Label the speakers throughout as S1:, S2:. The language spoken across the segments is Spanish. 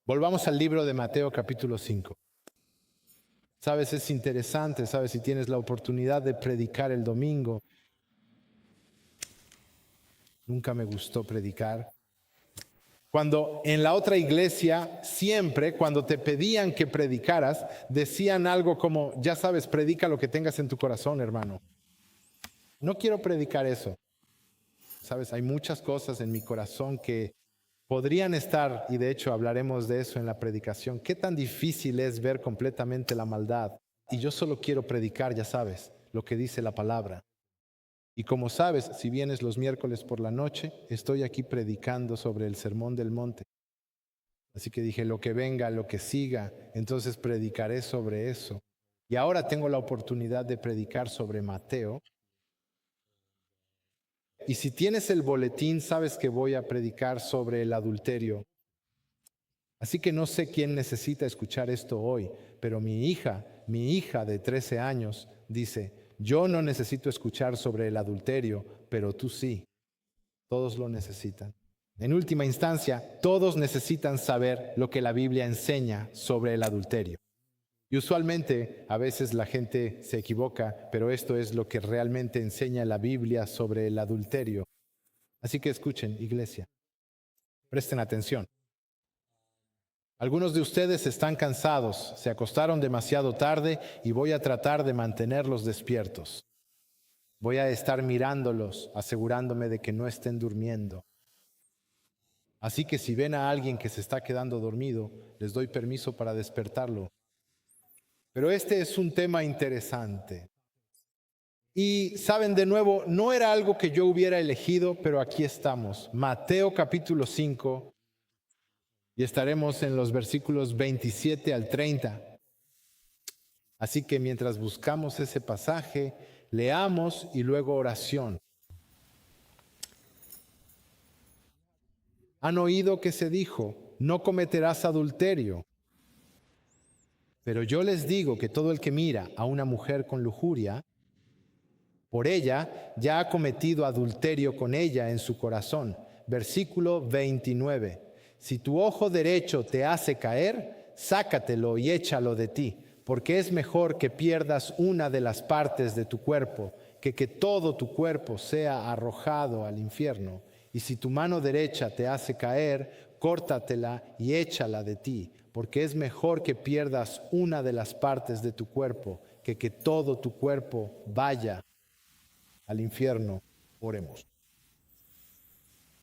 S1: Volvamos al libro de Mateo capítulo 5. Sabes, es interesante, sabes, si tienes la oportunidad de predicar el domingo. Nunca me gustó predicar. Cuando en la otra iglesia, siempre cuando te pedían que predicaras, decían algo como, ya sabes, predica lo que tengas en tu corazón, hermano. No quiero predicar eso. Sabes, hay muchas cosas en mi corazón que podrían estar, y de hecho hablaremos de eso en la predicación. Qué tan difícil es ver completamente la maldad. Y yo solo quiero predicar, ya sabes, lo que dice la palabra. Y como sabes, si vienes los miércoles por la noche, estoy aquí predicando sobre el Sermón del Monte. Así que dije, lo que venga, lo que siga, entonces predicaré sobre eso. Y ahora tengo la oportunidad de predicar sobre Mateo. Y si tienes el boletín, sabes que voy a predicar sobre el adulterio. Así que no sé quién necesita escuchar esto hoy, pero mi hija de 13 años, dice, yo no necesito escuchar sobre el adulterio, pero tú sí. Todos lo necesitan. En última instancia, todos necesitan saber lo que la Biblia enseña sobre el adulterio. Y usualmente, a veces la gente se equivoca, pero esto es lo que realmente enseña la Biblia sobre el adulterio. Así que escuchen, iglesia, presten atención. Algunos de ustedes están cansados, se acostaron demasiado tarde y voy a tratar de mantenerlos despiertos. Voy a estar mirándolos, asegurándome de que no estén durmiendo. Así que si ven a alguien que se está quedando dormido, les doy permiso para despertarlo. Pero este es un tema interesante. Y saben, de nuevo, no era algo que yo hubiera elegido, pero aquí estamos. Mateo capítulo 5, y estaremos en los versículos 27 al 30. Así que mientras buscamos ese pasaje, leamos y luego oración. Han oído que se dijo, no cometerás adulterio. Pero yo les digo que todo el que mira a una mujer con lujuria, por ella ya ha cometido adulterio con ella en su corazón. Versículo 29. Si tu ojo derecho te hace caer, sácatelo y échalo de ti, porque es mejor que pierdas una de las partes de tu cuerpo que todo tu cuerpo sea arrojado al infierno. Y si tu mano derecha te hace caer, córtatela y échala de ti, porque es mejor que pierdas una de las partes de tu cuerpo que todo tu cuerpo vaya al infierno. Oremos.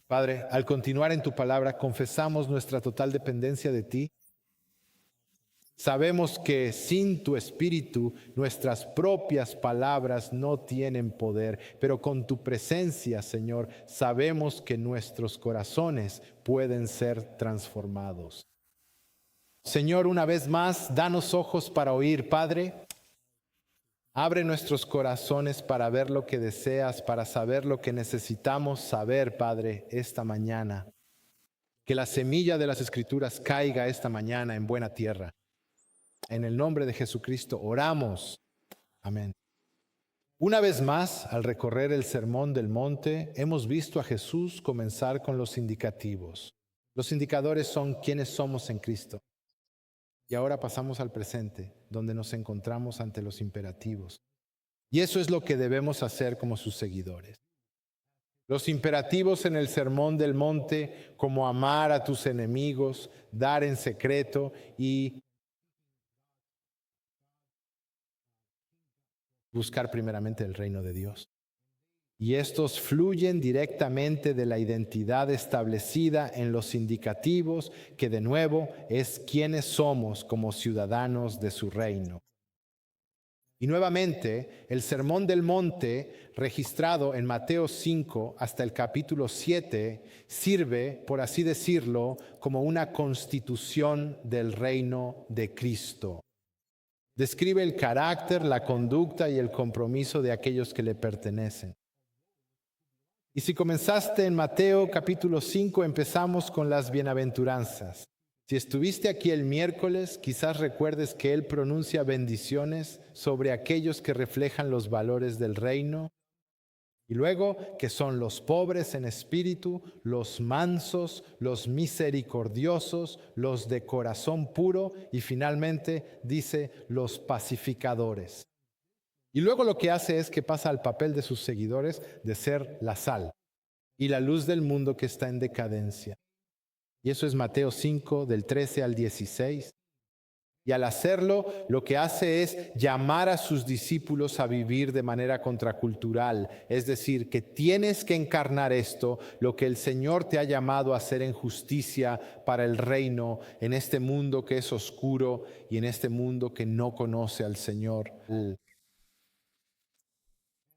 S1: Padre, al continuar en tu palabra, confesamos nuestra total dependencia de ti. Sabemos que sin tu espíritu nuestras propias palabras no tienen poder, pero con tu presencia, Señor, sabemos que nuestros corazones pueden ser transformados. Señor, una vez más, danos ojos para oír, Padre. Abre nuestros corazones para ver lo que deseas, para saber lo que necesitamos saber, Padre, esta mañana. Que la semilla de las Escrituras caiga esta mañana en buena tierra. En el nombre de Jesucristo oramos. Amén. Una vez más, al recorrer el Sermón del Monte, hemos visto a Jesús comenzar con los indicativos. Los indicadores son quiénes somos en Cristo. Y ahora pasamos al presente, donde nos encontramos ante los imperativos. Y eso es lo que debemos hacer como sus seguidores. Los imperativos en el Sermón del Monte, como amar a tus enemigos, dar en secreto y buscar primeramente el reino de Dios. Y estos fluyen directamente de la identidad establecida en los indicativos, que de nuevo es quiénes somos como ciudadanos de su reino. Y nuevamente, el Sermón del Monte, registrado en Mateo 5 hasta el capítulo 7, sirve, por así decirlo, como una constitución del reino de Cristo. Describe el carácter, la conducta y el compromiso de aquellos que le pertenecen. Y si comenzaste en Mateo capítulo 5, empezamos con las bienaventuranzas. Si estuviste aquí el miércoles, quizás recuerdes que Él pronuncia bendiciones sobre aquellos que reflejan los valores del reino. Y luego que son los pobres en espíritu, los mansos, los misericordiosos, los de corazón puro y finalmente dice los pacificadores. Y luego lo que hace es que pasa al papel de sus seguidores de ser la sal y la luz del mundo que está en decadencia. Y eso es Mateo 5, del 13 al 16. Y al hacerlo, lo que hace es llamar a sus discípulos a vivir de manera contracultural. Es decir, que tienes que encarnar esto, lo que el Señor te ha llamado a hacer en justicia para el reino, en este mundo que es oscuro y en este mundo que no conoce al Señor.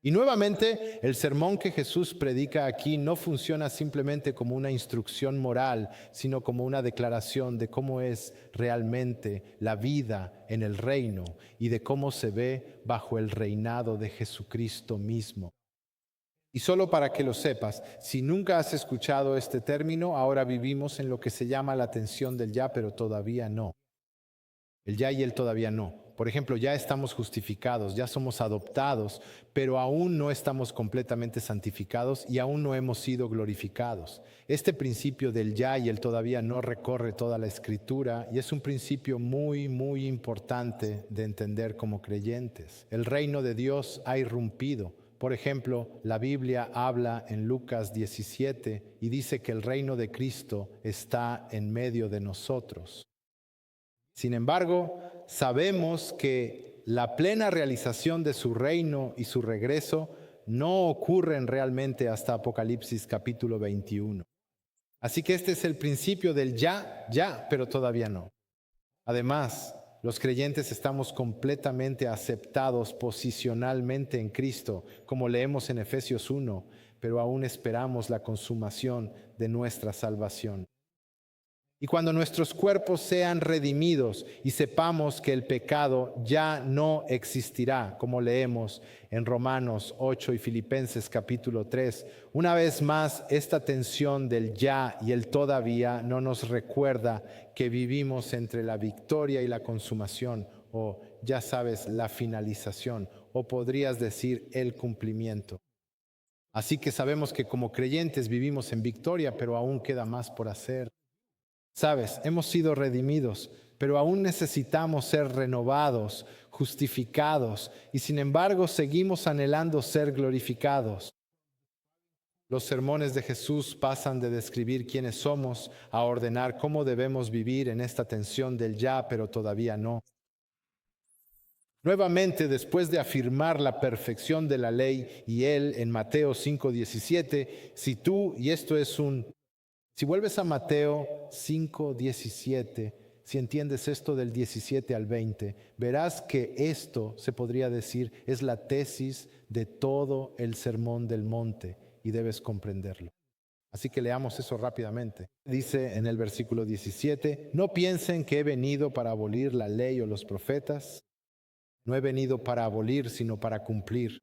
S1: Y nuevamente, el sermón que Jesús predica aquí no funciona simplemente como una instrucción moral, sino como una declaración de cómo es realmente la vida en el reino y de cómo se ve bajo el reinado de Jesucristo mismo. Y solo para que lo sepas, si nunca has escuchado este término, ahora vivimos en lo que se llama la tensión del ya, pero todavía no. El ya y el todavía no. Por ejemplo, ya estamos justificados, ya somos adoptados, pero aún no estamos completamente santificados y aún no hemos sido glorificados. Este principio del ya y el todavía no recorre toda la Escritura y es un principio muy, muy importante de entender como creyentes. El reino de Dios ha irrumpido. Por ejemplo, la Biblia habla en Lucas 17 y dice que el reino de Cristo está en medio de nosotros. Sin embargo, sabemos que la plena realización de su reino y su regreso no ocurren realmente hasta Apocalipsis capítulo 21. Así que este es el principio del ya, pero todavía no. Además, los creyentes estamos completamente aceptados posicionalmente en Cristo, como leemos en Efesios 1, pero aún esperamos la consumación de nuestra salvación. Y cuando nuestros cuerpos sean redimidos y sepamos que el pecado ya no existirá, como leemos en Romanos 8 y Filipenses capítulo 3, una vez más esta tensión del ya y el todavía no nos recuerda que vivimos entre la victoria y la consumación, o ya sabes, la finalización, o podrías decir el cumplimiento. Así que sabemos que como creyentes vivimos en victoria, pero aún queda más por hacer. Sabes, hemos sido redimidos, pero aún necesitamos ser renovados, justificados, y sin embargo seguimos anhelando ser glorificados. Los sermones de Jesús pasan de describir quiénes somos a ordenar cómo debemos vivir en esta tensión del ya, pero todavía no. Nuevamente, después de afirmar la perfección de la ley y él en Mateo 5:17, si vuelves a Mateo 5:17, si entiendes esto del 17 al 20, verás que esto, se podría decir, es la tesis de todo el Sermón del Monte y debes comprenderlo. Así que leamos eso rápidamente. Dice en el versículo 17, no piensen que he venido para abolir la ley o los profetas. No he venido para abolir, sino para cumplir.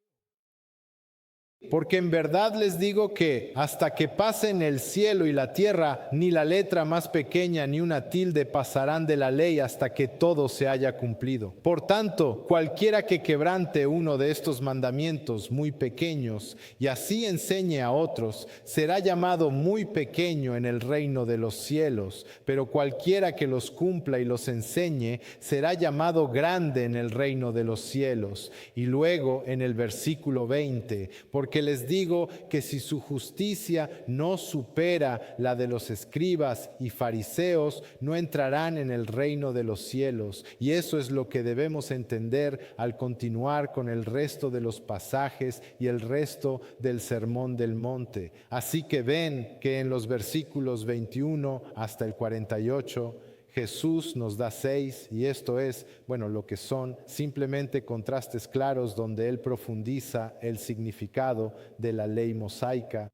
S1: Porque en verdad les digo que hasta que pasen el cielo y la tierra, ni la letra más pequeña ni una tilde pasarán de la ley hasta que todo se haya cumplido. Por tanto, cualquiera que quebrante uno de estos mandamientos muy pequeños y así enseñe a otros, será llamado muy pequeño en el reino de los cielos. Pero cualquiera que los cumpla y los enseñe, será llamado grande en el reino de los cielos. Y luego en el versículo 20, porque les digo que si su justicia no supera la de los escribas y fariseos, no entrarán en el reino de los cielos. Y eso es lo que debemos entender al continuar con el resto de los pasajes y el resto del Sermón del Monte. Así que ven que en los versículos 21 hasta el 48, Jesús nos da 6, y esto es, lo que son simplemente contrastes claros donde Él profundiza el significado de la ley mosaica.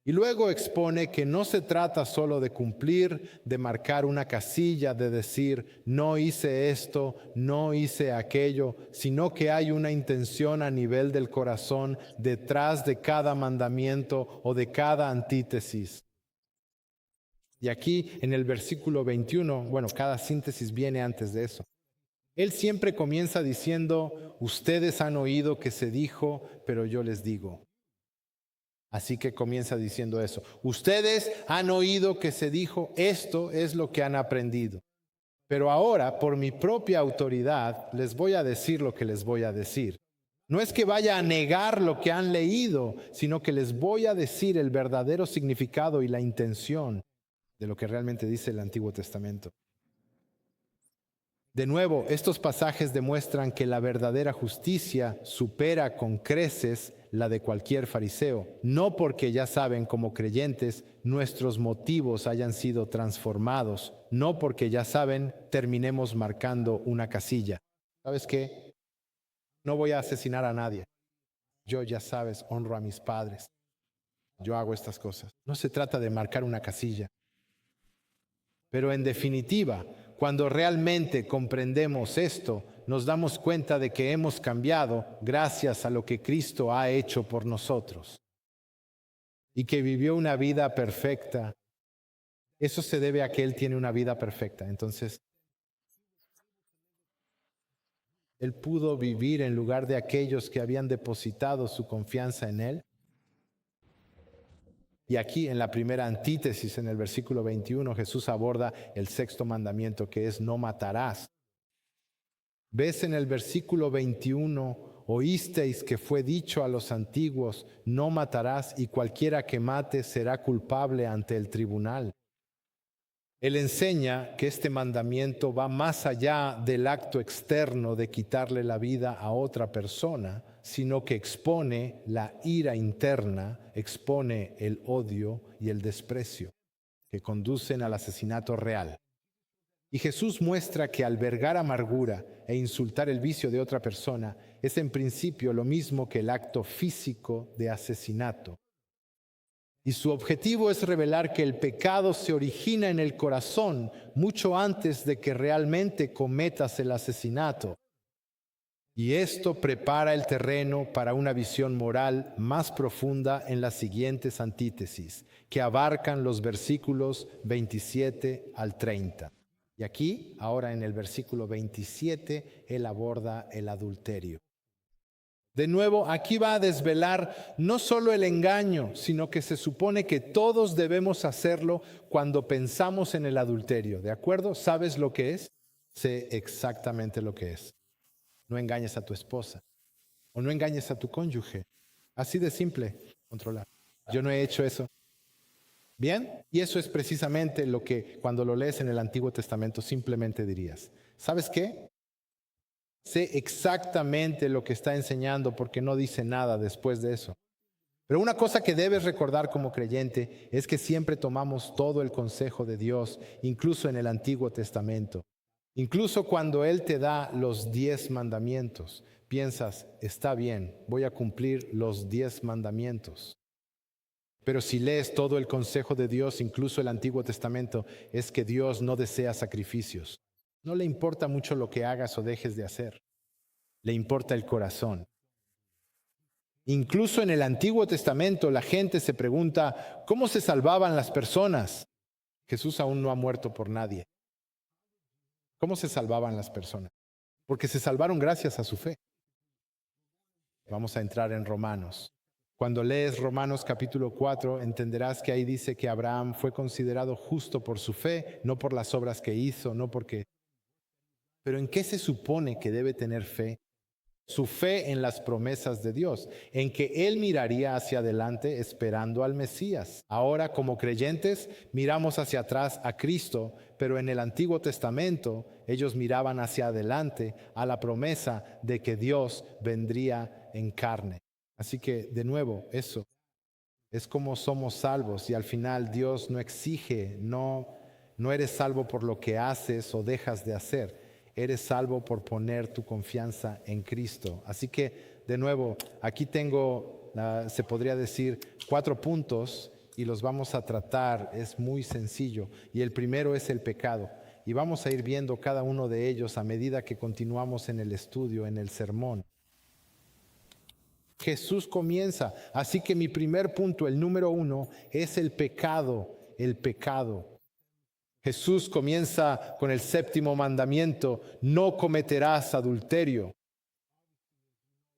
S1: Y luego expone que no se trata solo de cumplir, de marcar una casilla, de decir, no hice esto, no hice aquello, sino que hay una intención a nivel del corazón detrás de cada mandamiento o de cada antítesis. Y aquí en el versículo 21, cada síntesis viene antes de eso. Él siempre comienza diciendo, ustedes han oído que se dijo, pero yo les digo. Así que comienza diciendo eso. Ustedes han oído que se dijo, esto es lo que han aprendido. Pero ahora, por mi propia autoridad, les voy a decir lo que les voy a decir. No es que vaya a negar lo que han leído, sino que les voy a decir el verdadero significado y la intención de lo que realmente dice el Antiguo Testamento. De nuevo, estos pasajes demuestran que la verdadera justicia supera con creces la de cualquier fariseo, no porque ya saben como creyentes nuestros motivos hayan sido transformados, no porque ya saben terminemos marcando una casilla. ¿Sabes qué? No voy a asesinar a nadie. Yo, ya sabes, honro a mis padres. Yo hago estas cosas. No se trata de marcar una casilla. Pero en definitiva, cuando realmente comprendemos esto, nos damos cuenta de que hemos cambiado gracias a lo que Cristo ha hecho por nosotros y que vivió una vida perfecta. Eso se debe a que Él tiene una vida perfecta. Entonces, Él pudo vivir en lugar de aquellos que habían depositado su confianza en Él. Y aquí en la primera antítesis, en el versículo 21, Jesús aborda el sexto mandamiento, que es no matarás. ¿Ves en el versículo 21, oísteis que fue dicho a los antiguos, no matarás y cualquiera que mate será culpable ante el tribunal? Él enseña que este mandamiento va más allá del acto externo de quitarle la vida a otra persona, sino que expone la ira interna, expone el odio y el desprecio que conducen al asesinato real. Y Jesús muestra que albergar amargura e insultar el vicio de otra persona es en principio lo mismo que el acto físico de asesinato. Y su objetivo es revelar que el pecado se origina en el corazón mucho antes de que realmente cometas el asesinato. Y esto prepara el terreno para una visión moral más profunda en las siguientes antítesis, que abarcan los versículos 27 al 30. Y aquí, ahora en el versículo 27, él aborda el adulterio. De nuevo, aquí va a desvelar no solo el engaño, sino que se supone que todos debemos hacerlo cuando pensamos en el adulterio. ¿De acuerdo? ¿Sabes lo que es? Sé exactamente lo que es. No engañes a tu esposa o no engañes a tu cónyuge. Así de simple, controlar. Yo no he hecho eso. ¿Bien? Y eso es precisamente lo que cuando lo lees en el Antiguo Testamento simplemente dirías. ¿Sabes qué? Sé exactamente lo que está enseñando porque no dice nada después de eso. Pero una cosa que debes recordar como creyente es que siempre tomamos todo el consejo de Dios, incluso en el Antiguo Testamento. Incluso cuando Él te da los 10 mandamientos, piensas, está bien, voy a cumplir los 10 mandamientos. Pero si lees todo el consejo de Dios, incluso el Antiguo Testamento, es que Dios no desea sacrificios. No le importa mucho lo que hagas o dejes de hacer. Le importa el corazón. Incluso en el Antiguo Testamento la gente se pregunta, ¿cómo se salvaban las personas? Jesús aún no ha muerto por nadie. ¿Cómo se salvaban las personas? Porque se salvaron gracias a su fe. Vamos a entrar en Romanos. Cuando lees Romanos capítulo 4, entenderás que ahí dice que Abraham fue considerado justo por su fe, no por las obras que hizo, no porque... Pero ¿en qué se supone que debe tener fe? Su fe en las promesas de Dios, en que Él miraría hacia adelante esperando al Mesías. Ahora, como creyentes, miramos hacia atrás a Cristo, pero en el Antiguo Testamento ellos miraban hacia adelante a la promesa de que Dios vendría en carne. Así que, de nuevo, eso es como somos salvos y al final Dios no exige, no eres salvo por lo que haces o dejas de hacer. Eres salvo por poner tu confianza en Cristo. Así que, de nuevo, aquí tengo, se podría decir, 4 puntos y los vamos a tratar. Es muy sencillo. Y el primero es el pecado. Y vamos a ir viendo cada uno de ellos a medida que continuamos en el estudio, en el sermón. Jesús comienza. Así que mi primer punto, el número 1, es el pecado. El pecado. Jesús comienza con el 7º mandamiento, no cometerás adulterio.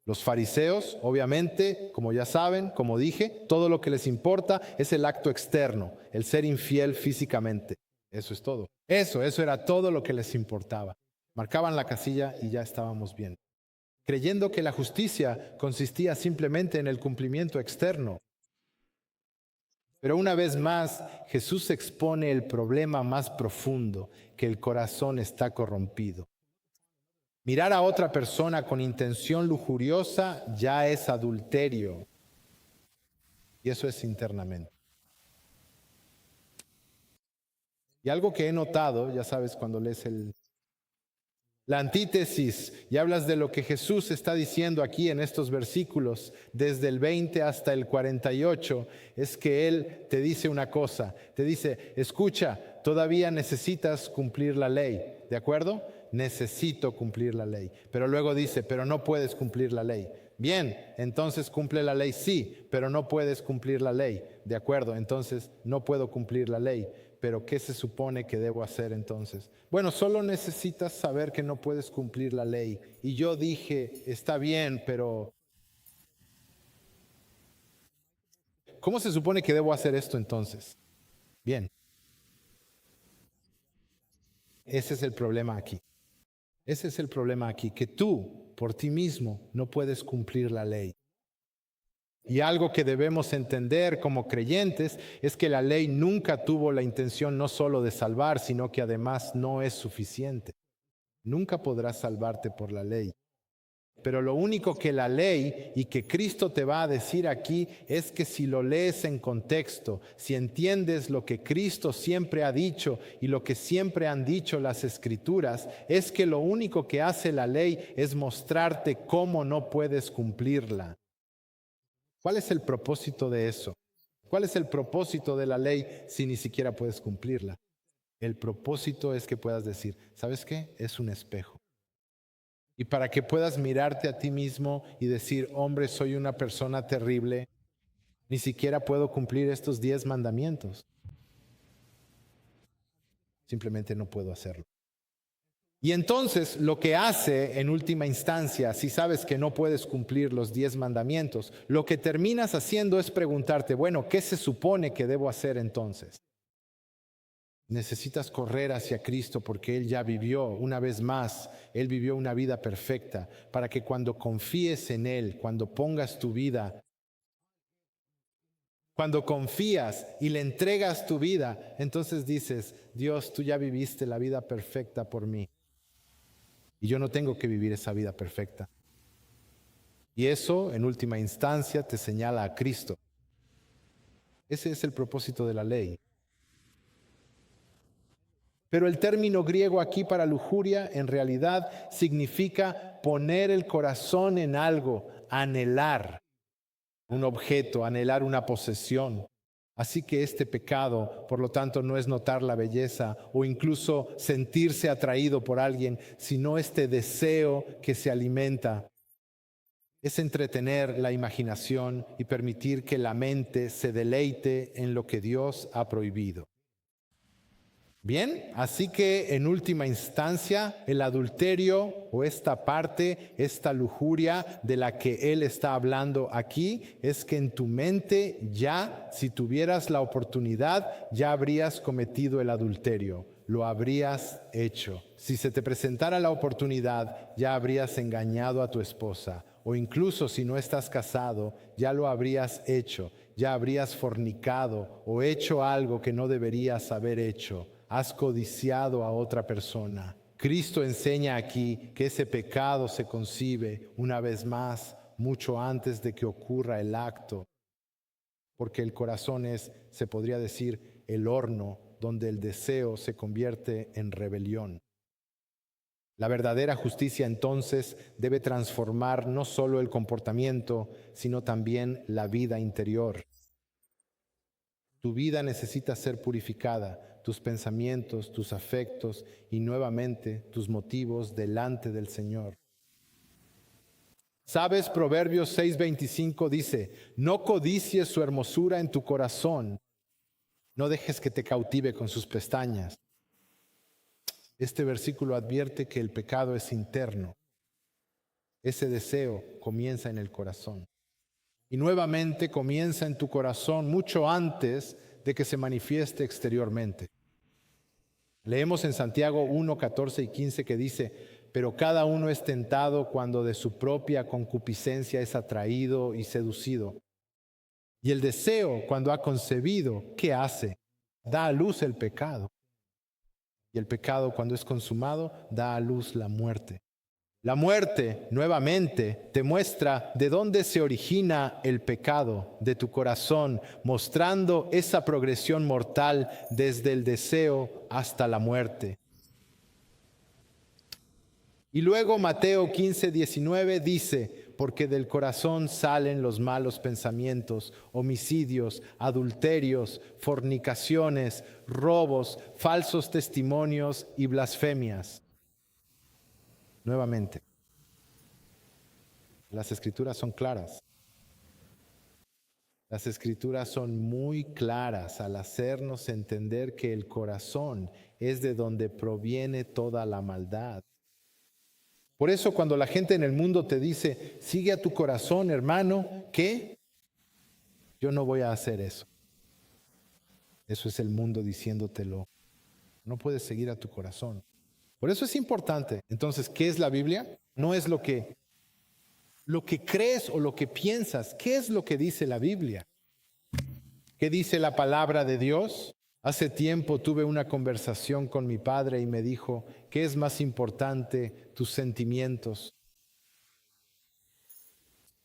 S1: Los fariseos, obviamente, como ya saben, como dije, todo lo que les importa es el acto externo, el ser infiel físicamente. Eso es todo. Eso era todo lo que les importaba. Marcaban la casilla y ya estábamos bien, creyendo que la justicia consistía simplemente en el cumplimiento externo. Pero una vez más, Jesús expone el problema más profundo, que el corazón está corrompido. Mirar a otra persona con intención lujuriosa ya es adulterio. Y eso es internamente. Y algo que he notado, ya sabes, cuando lees la antítesis y hablas de lo que Jesús está diciendo aquí en estos versículos, desde el 20 hasta el 48, es que Él te dice una cosa. Te dice, escucha, todavía necesitas cumplir la ley, ¿de acuerdo? Necesito cumplir la ley. Pero luego dice, pero no puedes cumplir la ley. Bien, entonces cumple la ley, sí, pero no puedes cumplir la ley. De acuerdo, entonces no puedo cumplir la ley. Pero ¿qué se supone que debo hacer entonces? Bueno, solo necesitas saber que no puedes cumplir la ley. Y yo dije, está bien, pero ¿cómo se supone que debo hacer esto entonces? Bien, ese es el problema aquí. Ese es el problema aquí, que tú, por ti mismo, no puedes cumplir la ley. Y algo que debemos entender como creyentes es que la ley nunca tuvo la intención no solo de salvar, sino que además no es suficiente. Nunca podrás salvarte por la ley. Pero lo único que la ley y que Cristo te va a decir aquí es que si lo lees en contexto, si entiendes lo que Cristo siempre ha dicho y lo que siempre han dicho las Escrituras, es que lo único que hace la ley es mostrarte cómo no puedes cumplirla. ¿Cuál es el propósito de eso? ¿Cuál es el propósito de la ley si ni siquiera puedes cumplirla? El propósito es que puedas decir, ¿sabes qué? Es un espejo. Y para que puedas mirarte a ti mismo y decir, hombre, soy una persona terrible, ni siquiera puedo cumplir estos 10 mandamientos. Simplemente no puedo hacerlo. Y entonces lo que hace en última instancia, si sabes que no puedes cumplir los 10 mandamientos, lo que terminas haciendo es preguntarte, bueno, ¿qué se supone que debo hacer entonces? Necesitas correr hacia Cristo porque Él ya vivió una vez más, Él vivió una vida perfecta, para que cuando confíes en Él, cuando pongas tu vida, cuando confías y le entregas tu vida, entonces dices, Dios, tú ya viviste la vida perfecta por mí. Y yo no tengo que vivir esa vida perfecta. Y eso, en última instancia, te señala a Cristo. Ese es el propósito de la ley. Pero el término griego aquí para lujuria en realidad significa poner el corazón en algo, anhelar un objeto, anhelar una posesión. Así que este pecado, por lo tanto, no es notar la belleza o incluso sentirse atraído por alguien, sino este deseo que se alimenta. Es entretener la imaginación y permitir que la mente se deleite en lo que Dios ha prohibido. Bien, así que en última instancia, el adulterio o esta parte, esta lujuria de la que él está hablando aquí, es que en tu mente ya, si tuvieras la oportunidad, ya habrías cometido el adulterio, lo habrías hecho. Si se te presentara la oportunidad, ya habrías engañado a tu esposa, o incluso si no estás casado, ya lo habrías hecho, ya habrías fornicado o hecho algo que no deberías haber hecho. Has codiciado a otra persona. Cristo enseña aquí que ese pecado se concibe una vez más mucho antes de que ocurra el acto, porque el corazón es, se podría decir, el horno donde el deseo se convierte en rebelión. La verdadera justicia entonces debe transformar no solo el comportamiento, sino también la vida interior. Tu vida necesita ser purificada, tus pensamientos, tus afectos y nuevamente tus motivos delante del Señor. ¿Sabes? Proverbios 6:25 dice, no codicies su hermosura en tu corazón, no dejes que te cautive con sus pestañas. Este versículo advierte que el pecado es interno. Ese deseo comienza en el corazón. Y nuevamente comienza en tu corazón mucho antes de que se manifieste exteriormente. Leemos en Santiago 1, 14 y 15 que dice: pero cada uno es tentado cuando de su propia concupiscencia es atraído y seducido. Y el deseo, cuando ha concebido, ¿qué hace? Da a luz el pecado. Y el pecado, cuando es consumado, da a luz la muerte. La muerte, nuevamente, te muestra de dónde se origina el pecado, de tu corazón, mostrando esa progresión mortal desde el deseo hasta la muerte. Y luego Mateo 15, 19 dice: porque del corazón salen los malos pensamientos, homicidios, adulterios, fornicaciones, robos, falsos testimonios y blasfemias. Nuevamente, las escrituras son claras. Las escrituras son muy claras al hacernos entender que el corazón es de donde proviene toda la maldad. Por eso cuando la gente en el mundo te dice: sigue a tu corazón, hermano, ¿qué? Yo no voy a hacer eso. Eso es el mundo diciéndotelo. No puedes seguir a tu corazón. Por eso es importante. Entonces, ¿qué es la Biblia? No es lo que crees o lo que piensas. ¿Qué es lo que dice la Biblia? ¿Qué dice la palabra de Dios? Hace tiempo tuve una conversación con mi padre y me dijo: ¿qué es más importante, tus sentimientos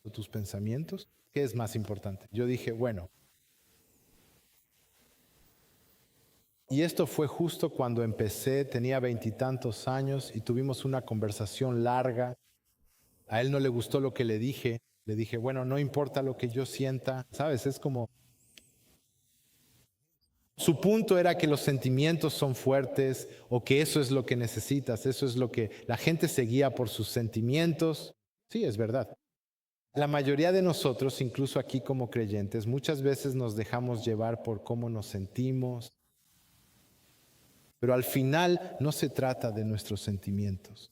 S1: o tus pensamientos? ¿Qué es más importante? Yo dije, bueno, y esto fue justo cuando empecé, tenía 20 y tantos años y tuvimos una conversación larga. A él no le gustó lo que le dije. Le dije, bueno, no importa lo que yo sienta, ¿sabes? Es como... Su punto era que los sentimientos son fuertes o que eso es lo que necesitas, eso es lo que la gente se guía por sus sentimientos. Sí, es verdad. La mayoría de nosotros, incluso aquí como creyentes, muchas veces nos dejamos llevar por cómo nos sentimos, pero al final no se trata de nuestros sentimientos.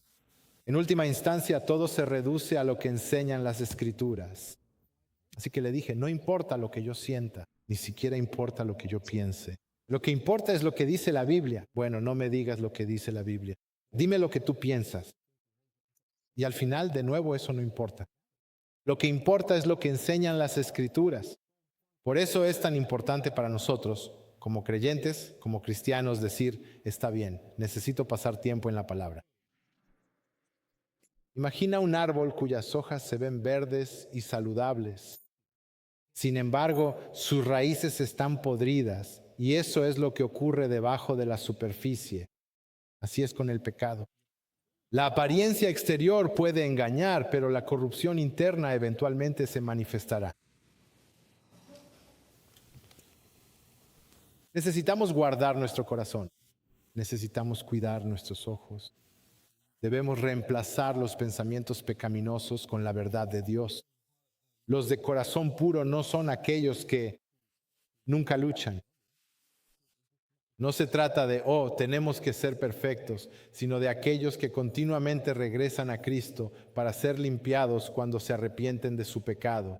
S1: En última instancia, todo se reduce a lo que enseñan las Escrituras. Así que le dije, no importa lo que yo sienta, ni siquiera importa lo que yo piense. Lo que importa es lo que dice la Biblia. Bueno, no me digas lo que dice la Biblia. Dime lo que tú piensas. Y al final, de nuevo, eso no importa. Lo que importa es lo que enseñan las Escrituras. Por eso es tan importante para nosotros, como creyentes, como cristianos, decir, está bien, necesito pasar tiempo en la palabra. Imagina un árbol cuyas hojas se ven verdes y saludables. Sin embargo, sus raíces están podridas y eso es lo que ocurre debajo de la superficie. Así es con el pecado. La apariencia exterior puede engañar, pero la corrupción interna eventualmente se manifestará. Necesitamos guardar nuestro corazón. Necesitamos cuidar nuestros ojos. Debemos reemplazar los pensamientos pecaminosos con la verdad de Dios. Los de corazón puro no son aquellos que nunca luchan. No se trata de, tenemos que ser perfectos, sino de aquellos que continuamente regresan a Cristo para ser limpiados cuando se arrepienten de su pecado.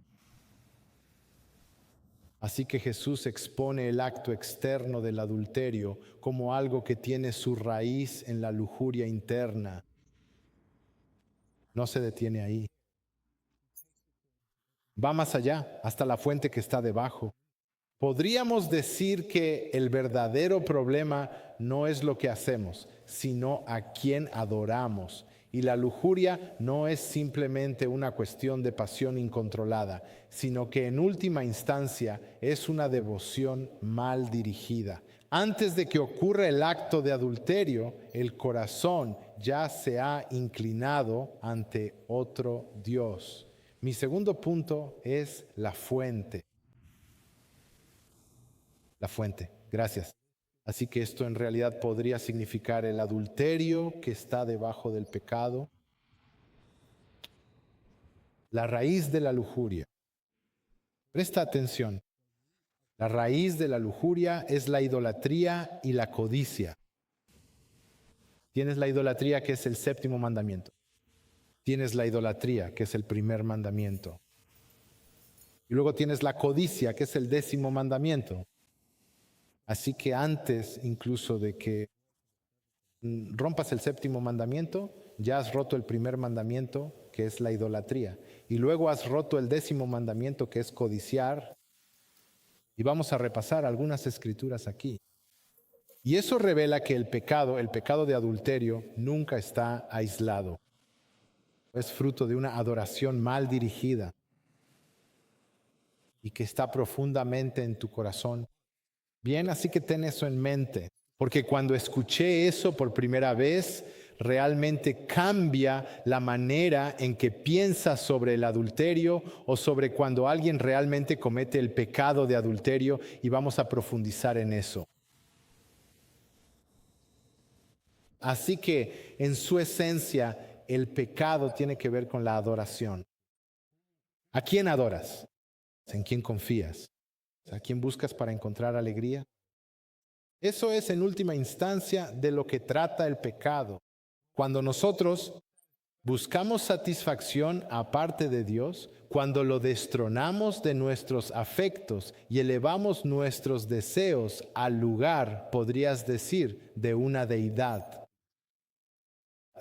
S1: Así que Jesús expone el acto externo del adulterio como algo que tiene su raíz en la lujuria interna. No se detiene ahí. Va más allá, hasta la fuente que está debajo. Podríamos decir que el verdadero problema no es lo que hacemos, sino a quién adoramos. Y la lujuria no es simplemente una cuestión de pasión incontrolada, sino que en última instancia es una devoción mal dirigida. Antes de que ocurra el acto de adulterio, el corazón ya se ha inclinado ante otro Dios. Mi segundo punto es la fuente. La fuente, gracias. Así que esto en realidad podría significar el adulterio que está debajo del pecado, la raíz de la lujuria. Presta atención, la raíz de la lujuria es la idolatría y la codicia. Tienes la idolatría, que es el séptimo mandamiento. Tienes la idolatría, que es el primer mandamiento. Y luego tienes la codicia, que es el 10º mandamiento. Así que antes incluso de que rompas el 7º mandamiento, ya has roto el primer mandamiento, que es la idolatría. Y luego has roto el 10º mandamiento, que es codiciar. Y vamos a repasar algunas escrituras aquí. Y eso revela que el pecado de adulterio, nunca está aislado. Es fruto de una adoración mal dirigida y que está profundamente en tu corazón. Bien, así que ten eso en mente, porque cuando escuché eso por primera vez, realmente cambia la manera en que piensas sobre el adulterio o sobre cuando alguien realmente comete el pecado de adulterio, y vamos a profundizar en eso. Así que en su esencia, el pecado tiene que ver con la adoración. ¿A quién adoras? ¿En quién confías? ¿A quién buscas para encontrar alegría? Eso es en última instancia de lo que trata el pecado. Cuando nosotros buscamos satisfacción aparte de Dios, cuando lo destronamos de nuestros afectos y elevamos nuestros deseos al lugar, podrías decir, de una deidad.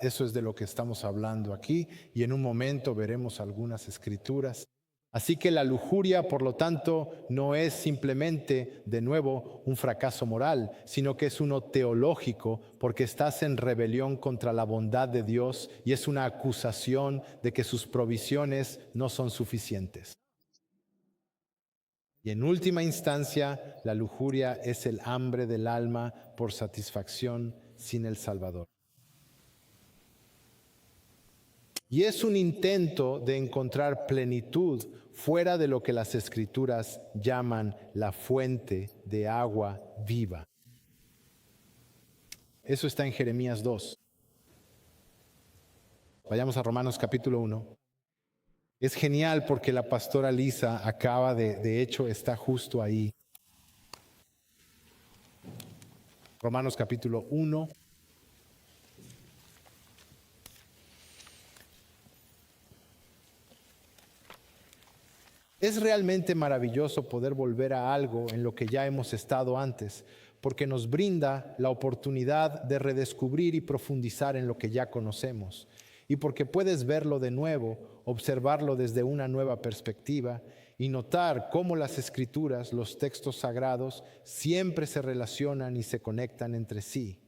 S1: Eso es de lo que estamos hablando aquí, y en un momento veremos algunas escrituras. Así que la lujuria, por lo tanto, no es simplemente, de nuevo, un fracaso moral, sino que es uno teológico, porque estás en rebelión contra la bondad de Dios y es una acusación de que sus provisiones no son suficientes. Y en última instancia, la lujuria es el hambre del alma por satisfacción sin el Salvador. Y es un intento de encontrar plenitud fuera de lo que las Escrituras llaman la fuente de agua viva. Eso está en Jeremías 2. Vayamos a Romanos capítulo 1. Es genial porque la pastora Lisa acaba de hecho, está justo ahí. Romanos capítulo 1. Es realmente maravilloso poder volver a algo en lo que ya hemos estado antes, porque nos brinda la oportunidad de redescubrir y profundizar en lo que ya conocemos, y porque puedes verlo de nuevo, observarlo desde una nueva perspectiva y notar cómo las Escrituras, los textos sagrados, siempre se relacionan y se conectan entre sí.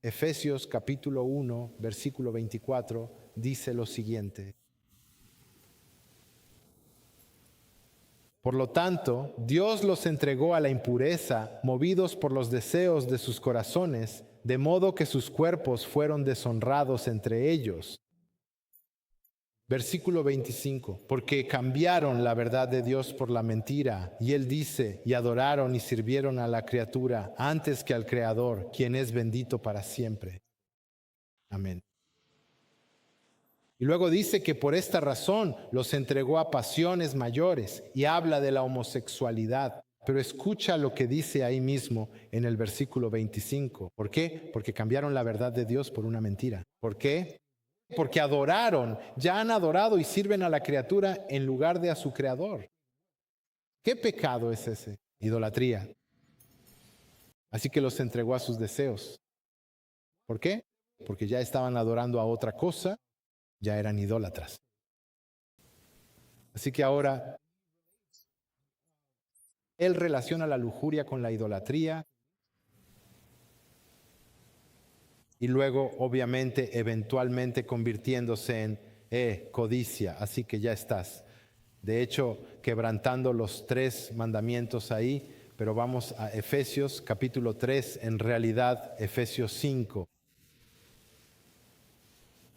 S1: Efesios capítulo 1, versículo 24, dice lo siguiente: por lo tanto, Dios los entregó a la impureza, movidos por los deseos de sus corazones, de modo que sus cuerpos fueron deshonrados entre ellos. Versículo 25, porque cambiaron la verdad de Dios por la mentira. Y él dice, y adoraron y sirvieron a la criatura antes que al Creador, quien es bendito para siempre. Amén. Y luego dice que por esta razón los entregó a pasiones mayores, y habla de la homosexualidad. Pero escucha lo que dice ahí mismo en el versículo 25. ¿Por qué? Porque cambiaron la verdad de Dios por una mentira. ¿Por qué? Porque adoraron, ya han adorado y sirven a la criatura en lugar de a su creador. ¿Qué pecado es ese? Idolatría. Así que los entregó a sus deseos. ¿Por qué? Porque ya estaban adorando a otra cosa, ya eran idólatras. Así que ahora él relaciona la lujuria con la idolatría y luego obviamente eventualmente convirtiéndose en codicia. Así que ya estás, de hecho, quebrantando los 3 mandamientos ahí, pero vamos a Efesios capítulo 3, en realidad Efesios 5.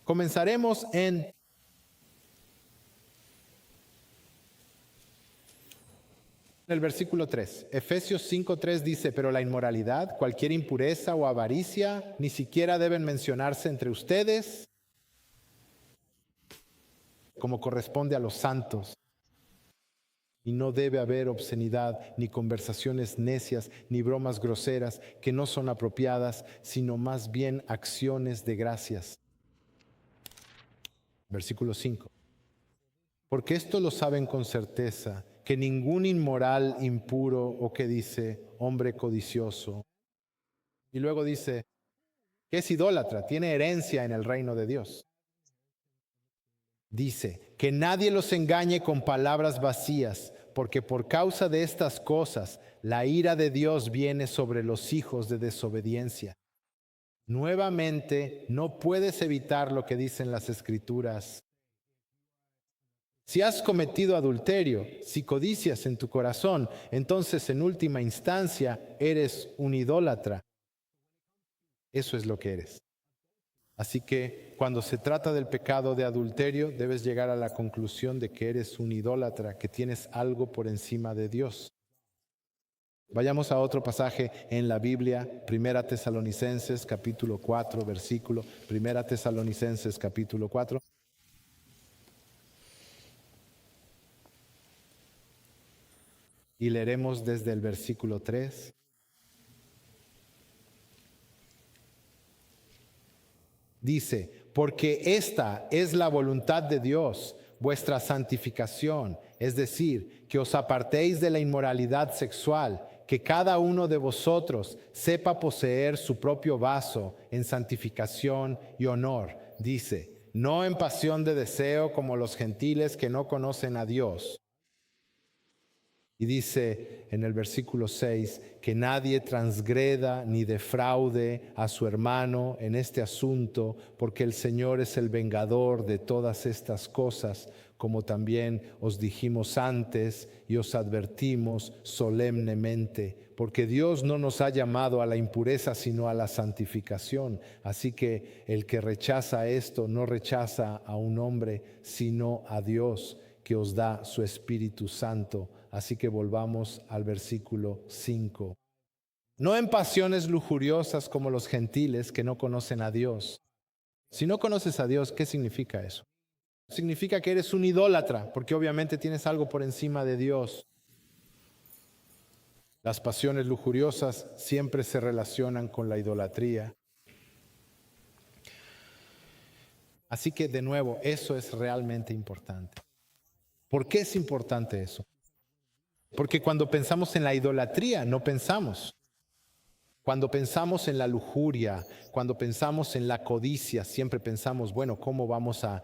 S1: Comenzaremos en el versículo 3. Efesios 5:3 dice, pero la inmoralidad, cualquier impureza o avaricia, ni siquiera deben mencionarse entre ustedes, como corresponde a los santos. Y no debe haber obscenidad, ni conversaciones necias, ni bromas groseras que no son apropiadas, sino más bien acciones de gracias. Versículo 5. Porque esto lo saben con certeza, que ningún inmoral, impuro o que dice hombre codicioso. Y luego dice que es idólatra, tiene herencia en el reino de Dios. Dice que nadie los engañe con palabras vacías, porque por causa de estas cosas la ira de Dios viene sobre los hijos de desobediencia. Nuevamente, no puedes evitar lo que dicen las Escrituras. Si has cometido adulterio, si codicias en tu corazón, entonces en última instancia eres un idólatra. Eso es lo que eres. Así que cuando se trata del pecado de adulterio, debes llegar a la conclusión de que eres un idólatra, que tienes algo por encima de Dios. Vayamos a otro pasaje en la Biblia, Primera Tesalonicenses capítulo 4, versículo, Primera Tesalonicenses capítulo 4. Y leeremos desde el versículo 3. Dice, porque esta es la voluntad de Dios, vuestra santificación, es decir, que os apartéis de la inmoralidad sexual, que cada uno de vosotros sepa poseer su propio vaso en santificación y honor. Dice, no en pasión de deseo como los gentiles que no conocen a Dios. Y dice en el versículo 6 que nadie transgreda ni defraude a su hermano en este asunto, porque el Señor es el vengador de todas estas cosas, como también os dijimos antes y os advertimos solemnemente, porque Dios no nos ha llamado a la impureza, sino a la santificación. Así que el que rechaza esto no rechaza a un hombre, sino a Dios, que os da su Espíritu Santo. Así que volvamos al versículo 5. No en pasiones lujuriosas como los gentiles que no conocen a Dios. Si no conoces a Dios, ¿qué significa eso? Significa que eres un idólatra, porque obviamente tienes algo por encima de Dios. Las pasiones lujuriosas siempre se relacionan con la idolatría. Así que de nuevo, eso es realmente importante. ¿Por qué es importante eso? Porque cuando pensamos en la idolatría, no pensamos. Cuando pensamos en la lujuria, cuando pensamos en la codicia, siempre pensamos, bueno, ¿cómo vamos a...?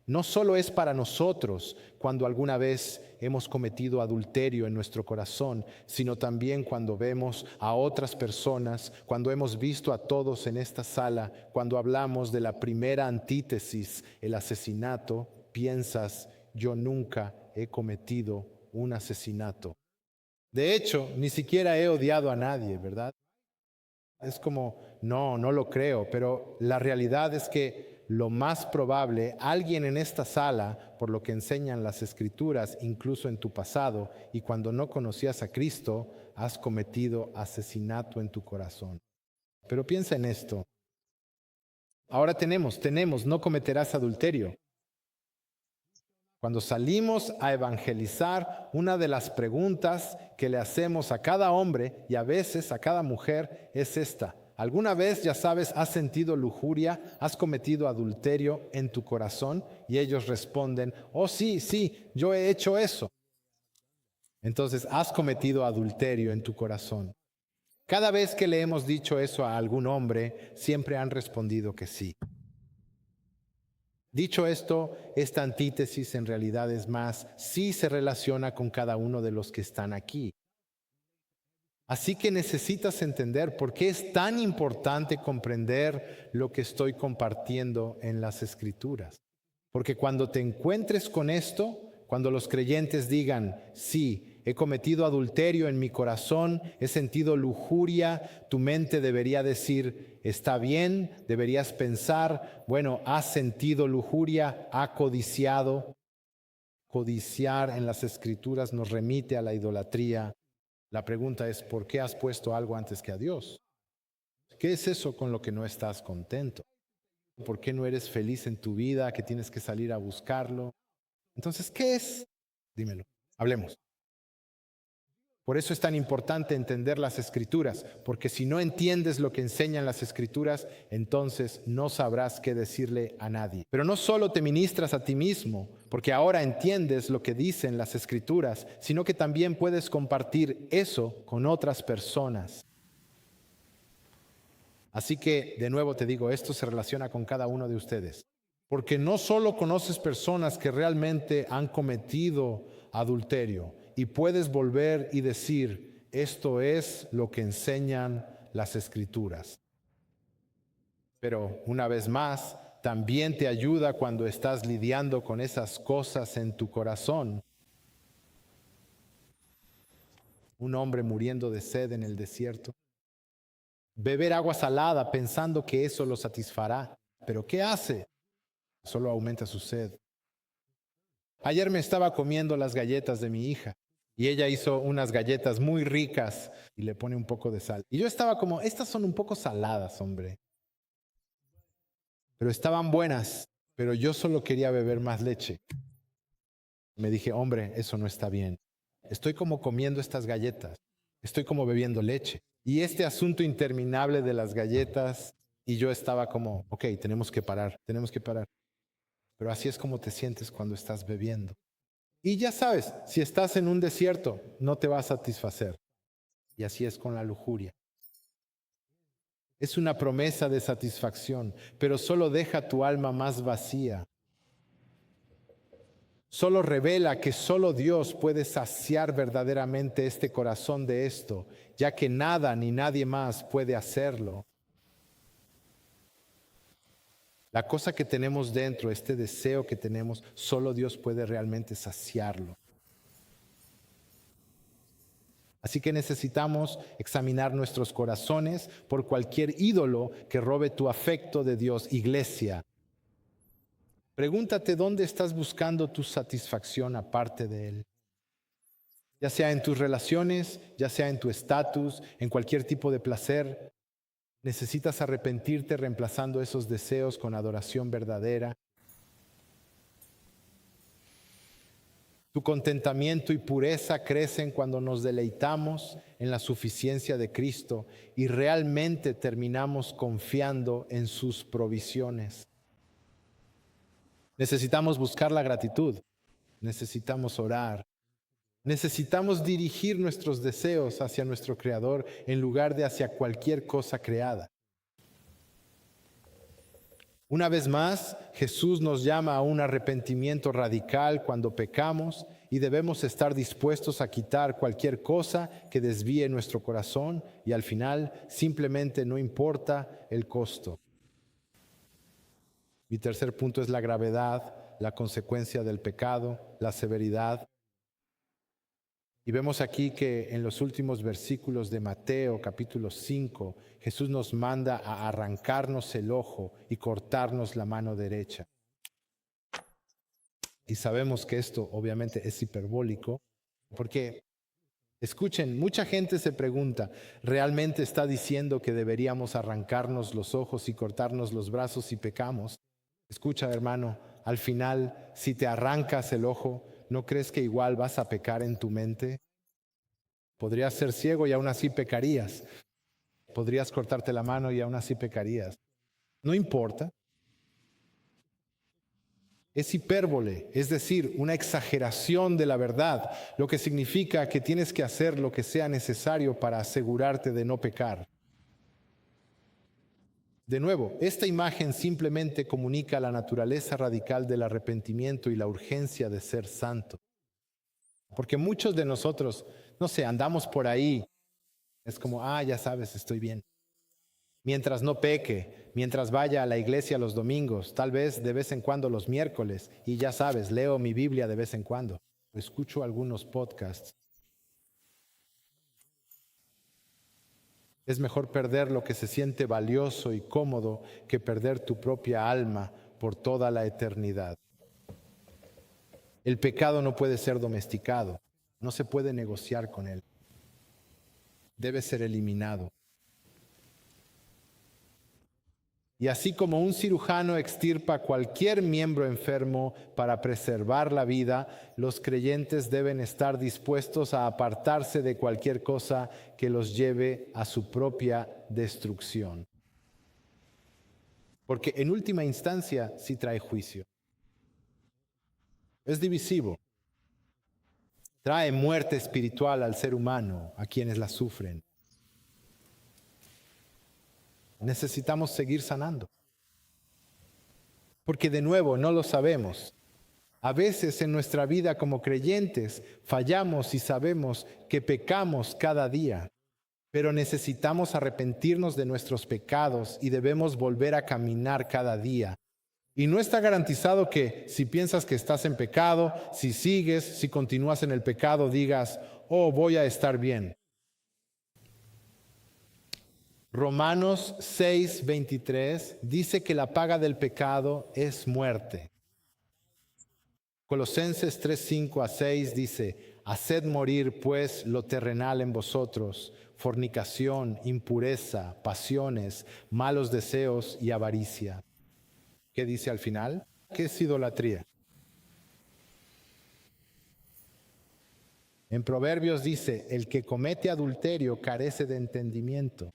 S1: No solo es para nosotros cuando alguna vez hemos cometido adulterio en nuestro corazón, sino también cuando vemos a otras personas, cuando hemos visto a todos en esta sala, cuando hablamos de la primera antítesis, el asesinato, piensas, yo nunca he cometido un asesinato. De hecho, ni siquiera he odiado a nadie, ¿verdad? Es como, no lo creo, pero la realidad es que lo más probable, alguien en esta sala, por lo que enseñan las Escrituras, incluso en tu pasado, y cuando no conocías a Cristo, has cometido asesinato en tu corazón. Pero piensa en esto. Ahora tenemos, no cometerás adulterio. Cuando salimos a evangelizar, una de las preguntas que le hacemos a cada hombre y a veces a cada mujer es esta. ¿Alguna vez, ya sabes, has sentido lujuria, has cometido adulterio en tu corazón? Y ellos responden, oh sí, yo he hecho eso. Entonces, has cometido adulterio en tu corazón. Cada vez que le hemos dicho eso a algún hombre, siempre han respondido que sí. Dicho esto, esta antítesis en realidad es más, sí se relaciona con cada uno de los que están aquí. Así que necesitas entender por qué es tan importante comprender lo que estoy compartiendo en las Escrituras. Porque cuando te encuentres con esto, cuando los creyentes digan, sí, he cometido adulterio en mi corazón, he sentido lujuria, tu mente debería decir, está bien, deberías pensar, bueno, has sentido lujuria, ha codiciado. Codiciar en las Escrituras nos remite a la idolatría. La pregunta es, ¿por qué has puesto algo antes que a Dios? ¿Qué es eso con lo que no estás contento? ¿Por qué no eres feliz en tu vida, que tienes que salir a buscarlo? Entonces, ¿qué es? Dímelo, hablemos. Por eso es tan importante entender las Escrituras, porque si no entiendes lo que enseñan las Escrituras, entonces no sabrás qué decirle a nadie. Pero no solo te ministras a ti mismo, porque ahora entiendes lo que dicen las Escrituras, sino que también puedes compartir eso con otras personas. Así que, de nuevo te digo, esto se relaciona con cada uno de ustedes. Porque no solo conoces personas que realmente han cometido adulterio y puedes volver y decir, esto es lo que enseñan las Escrituras. Pero una vez más, también te ayuda cuando estás lidiando con esas cosas en tu corazón. Un hombre muriendo de sed en el desierto. Beber agua salada pensando que eso lo satisfará. ¿Pero qué hace? Solo aumenta su sed. Ayer me estaba comiendo las galletas de mi hija y ella hizo unas galletas muy ricas y le pone un poco de sal. Y yo estaba como, estas son un poco saladas, hombre. Pero estaban buenas, pero yo solo quería beber más leche. Me dije, hombre, eso no está bien. Estoy como comiendo estas galletas, estoy como bebiendo leche. Y este asunto interminable de las galletas, y yo estaba como, ok, tenemos que parar, tenemos que parar. Pero así es como te sientes cuando estás bebiendo. Y ya sabes, si estás en un desierto, no te va a satisfacer. Y así es con la lujuria. Es una promesa de satisfacción, pero solo deja tu alma más vacía. Solo revela que solo Dios puede saciar verdaderamente este corazón de esto, ya que nada ni nadie más puede hacerlo. La cosa que tenemos dentro, este deseo que tenemos, solo Dios puede realmente saciarlo. Así que necesitamos examinar nuestros corazones por cualquier ídolo que robe tu afecto de Dios, iglesia. Pregúntate dónde estás buscando tu satisfacción aparte de Él. Ya sea en tus relaciones, ya sea en tu estatus, en cualquier tipo de placer. Necesitas arrepentirte reemplazando esos deseos con adoración verdadera. Tu contentamiento y pureza crecen cuando nos deleitamos en la suficiencia de Cristo y realmente terminamos confiando en sus provisiones. Necesitamos buscar la gratitud, necesitamos orar, necesitamos dirigir nuestros deseos hacia nuestro Creador en lugar de hacia cualquier cosa creada. Una vez más, Jesús nos llama a un arrepentimiento radical cuando pecamos y debemos estar dispuestos a quitar cualquier cosa que desvíe nuestro corazón y al final simplemente no importa el costo. Mi tercer punto es la gravedad, la consecuencia del pecado, la severidad. Y vemos aquí que en los últimos versículos de Mateo capítulo 5, Jesús nos manda a arrancarnos el ojo y cortarnos la mano derecha. Y sabemos que esto obviamente es hiperbólico, porque, escuchen, mucha gente se pregunta, ¿realmente está diciendo que deberíamos arrancarnos los ojos y cortarnos los brazos si pecamos? Escucha, hermano, al final, si te arrancas el ojo, ¿no crees que igual vas a pecar en tu mente? Podrías ser ciego y aún así pecarías. Podrías cortarte la mano y aún así pecarías. No importa. Es hipérbole, es decir, una exageración de la verdad, lo que significa que tienes que hacer lo que sea necesario para asegurarte de no pecar. De nuevo, esta imagen simplemente comunica la naturaleza radical del arrepentimiento y la urgencia de ser santo. Porque muchos de nosotros, no sé, andamos por ahí, es como, ya sabes, estoy bien. Mientras no peque, mientras vaya a la iglesia los domingos, tal vez de vez en cuando los miércoles, y ya sabes, leo mi Biblia de vez en cuando, escucho algunos podcasts. Es mejor perder lo que se siente valioso y cómodo que perder tu propia alma por toda la eternidad. El pecado no puede ser domesticado, no se puede negociar con él. Debe ser eliminado. Y así como un cirujano extirpa cualquier miembro enfermo para preservar la vida, los creyentes deben estar dispuestos a apartarse de cualquier cosa que los lleve a su propia destrucción. Porque en última instancia sí trae juicio. Es divisivo. Trae muerte espiritual al ser humano, a quienes la sufren. Necesitamos seguir sanando. Porque de nuevo no lo sabemos. A veces en nuestra vida como creyentes fallamos y sabemos que pecamos cada día, pero necesitamos arrepentirnos de nuestros pecados y debemos volver a caminar cada día. Y no está garantizado que si piensas que estás en pecado, si sigues, si continúas en el pecado, digas, oh, voy a estar bien. Romanos 6:23 dice que la paga del pecado es muerte. Colosenses 3:5-6 dice, haced morir pues lo terrenal en vosotros, fornicación, impureza, pasiones, malos deseos y avaricia. ¿Qué dice al final? ¿Qué es idolatría? En Proverbios dice, el que comete adulterio carece de entendimiento.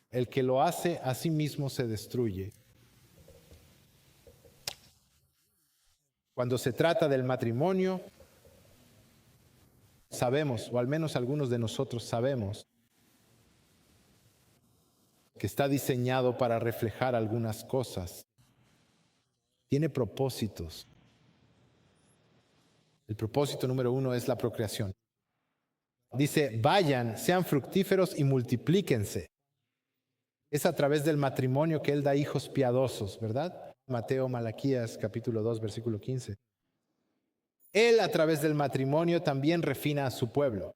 S1: El que lo hace a sí mismo se destruye. Cuando se trata del matrimonio, sabemos, o al menos algunos de nosotros sabemos, que está diseñado para reflejar algunas cosas. Tiene propósitos. El propósito número 1 es la procreación. Dice, vayan, sean fructíferos y multiplíquense. Es a través del matrimonio que Él da hijos piadosos, ¿verdad? Mateo, Malaquías, capítulo 2, versículo 15. Él a través del matrimonio también refina a su pueblo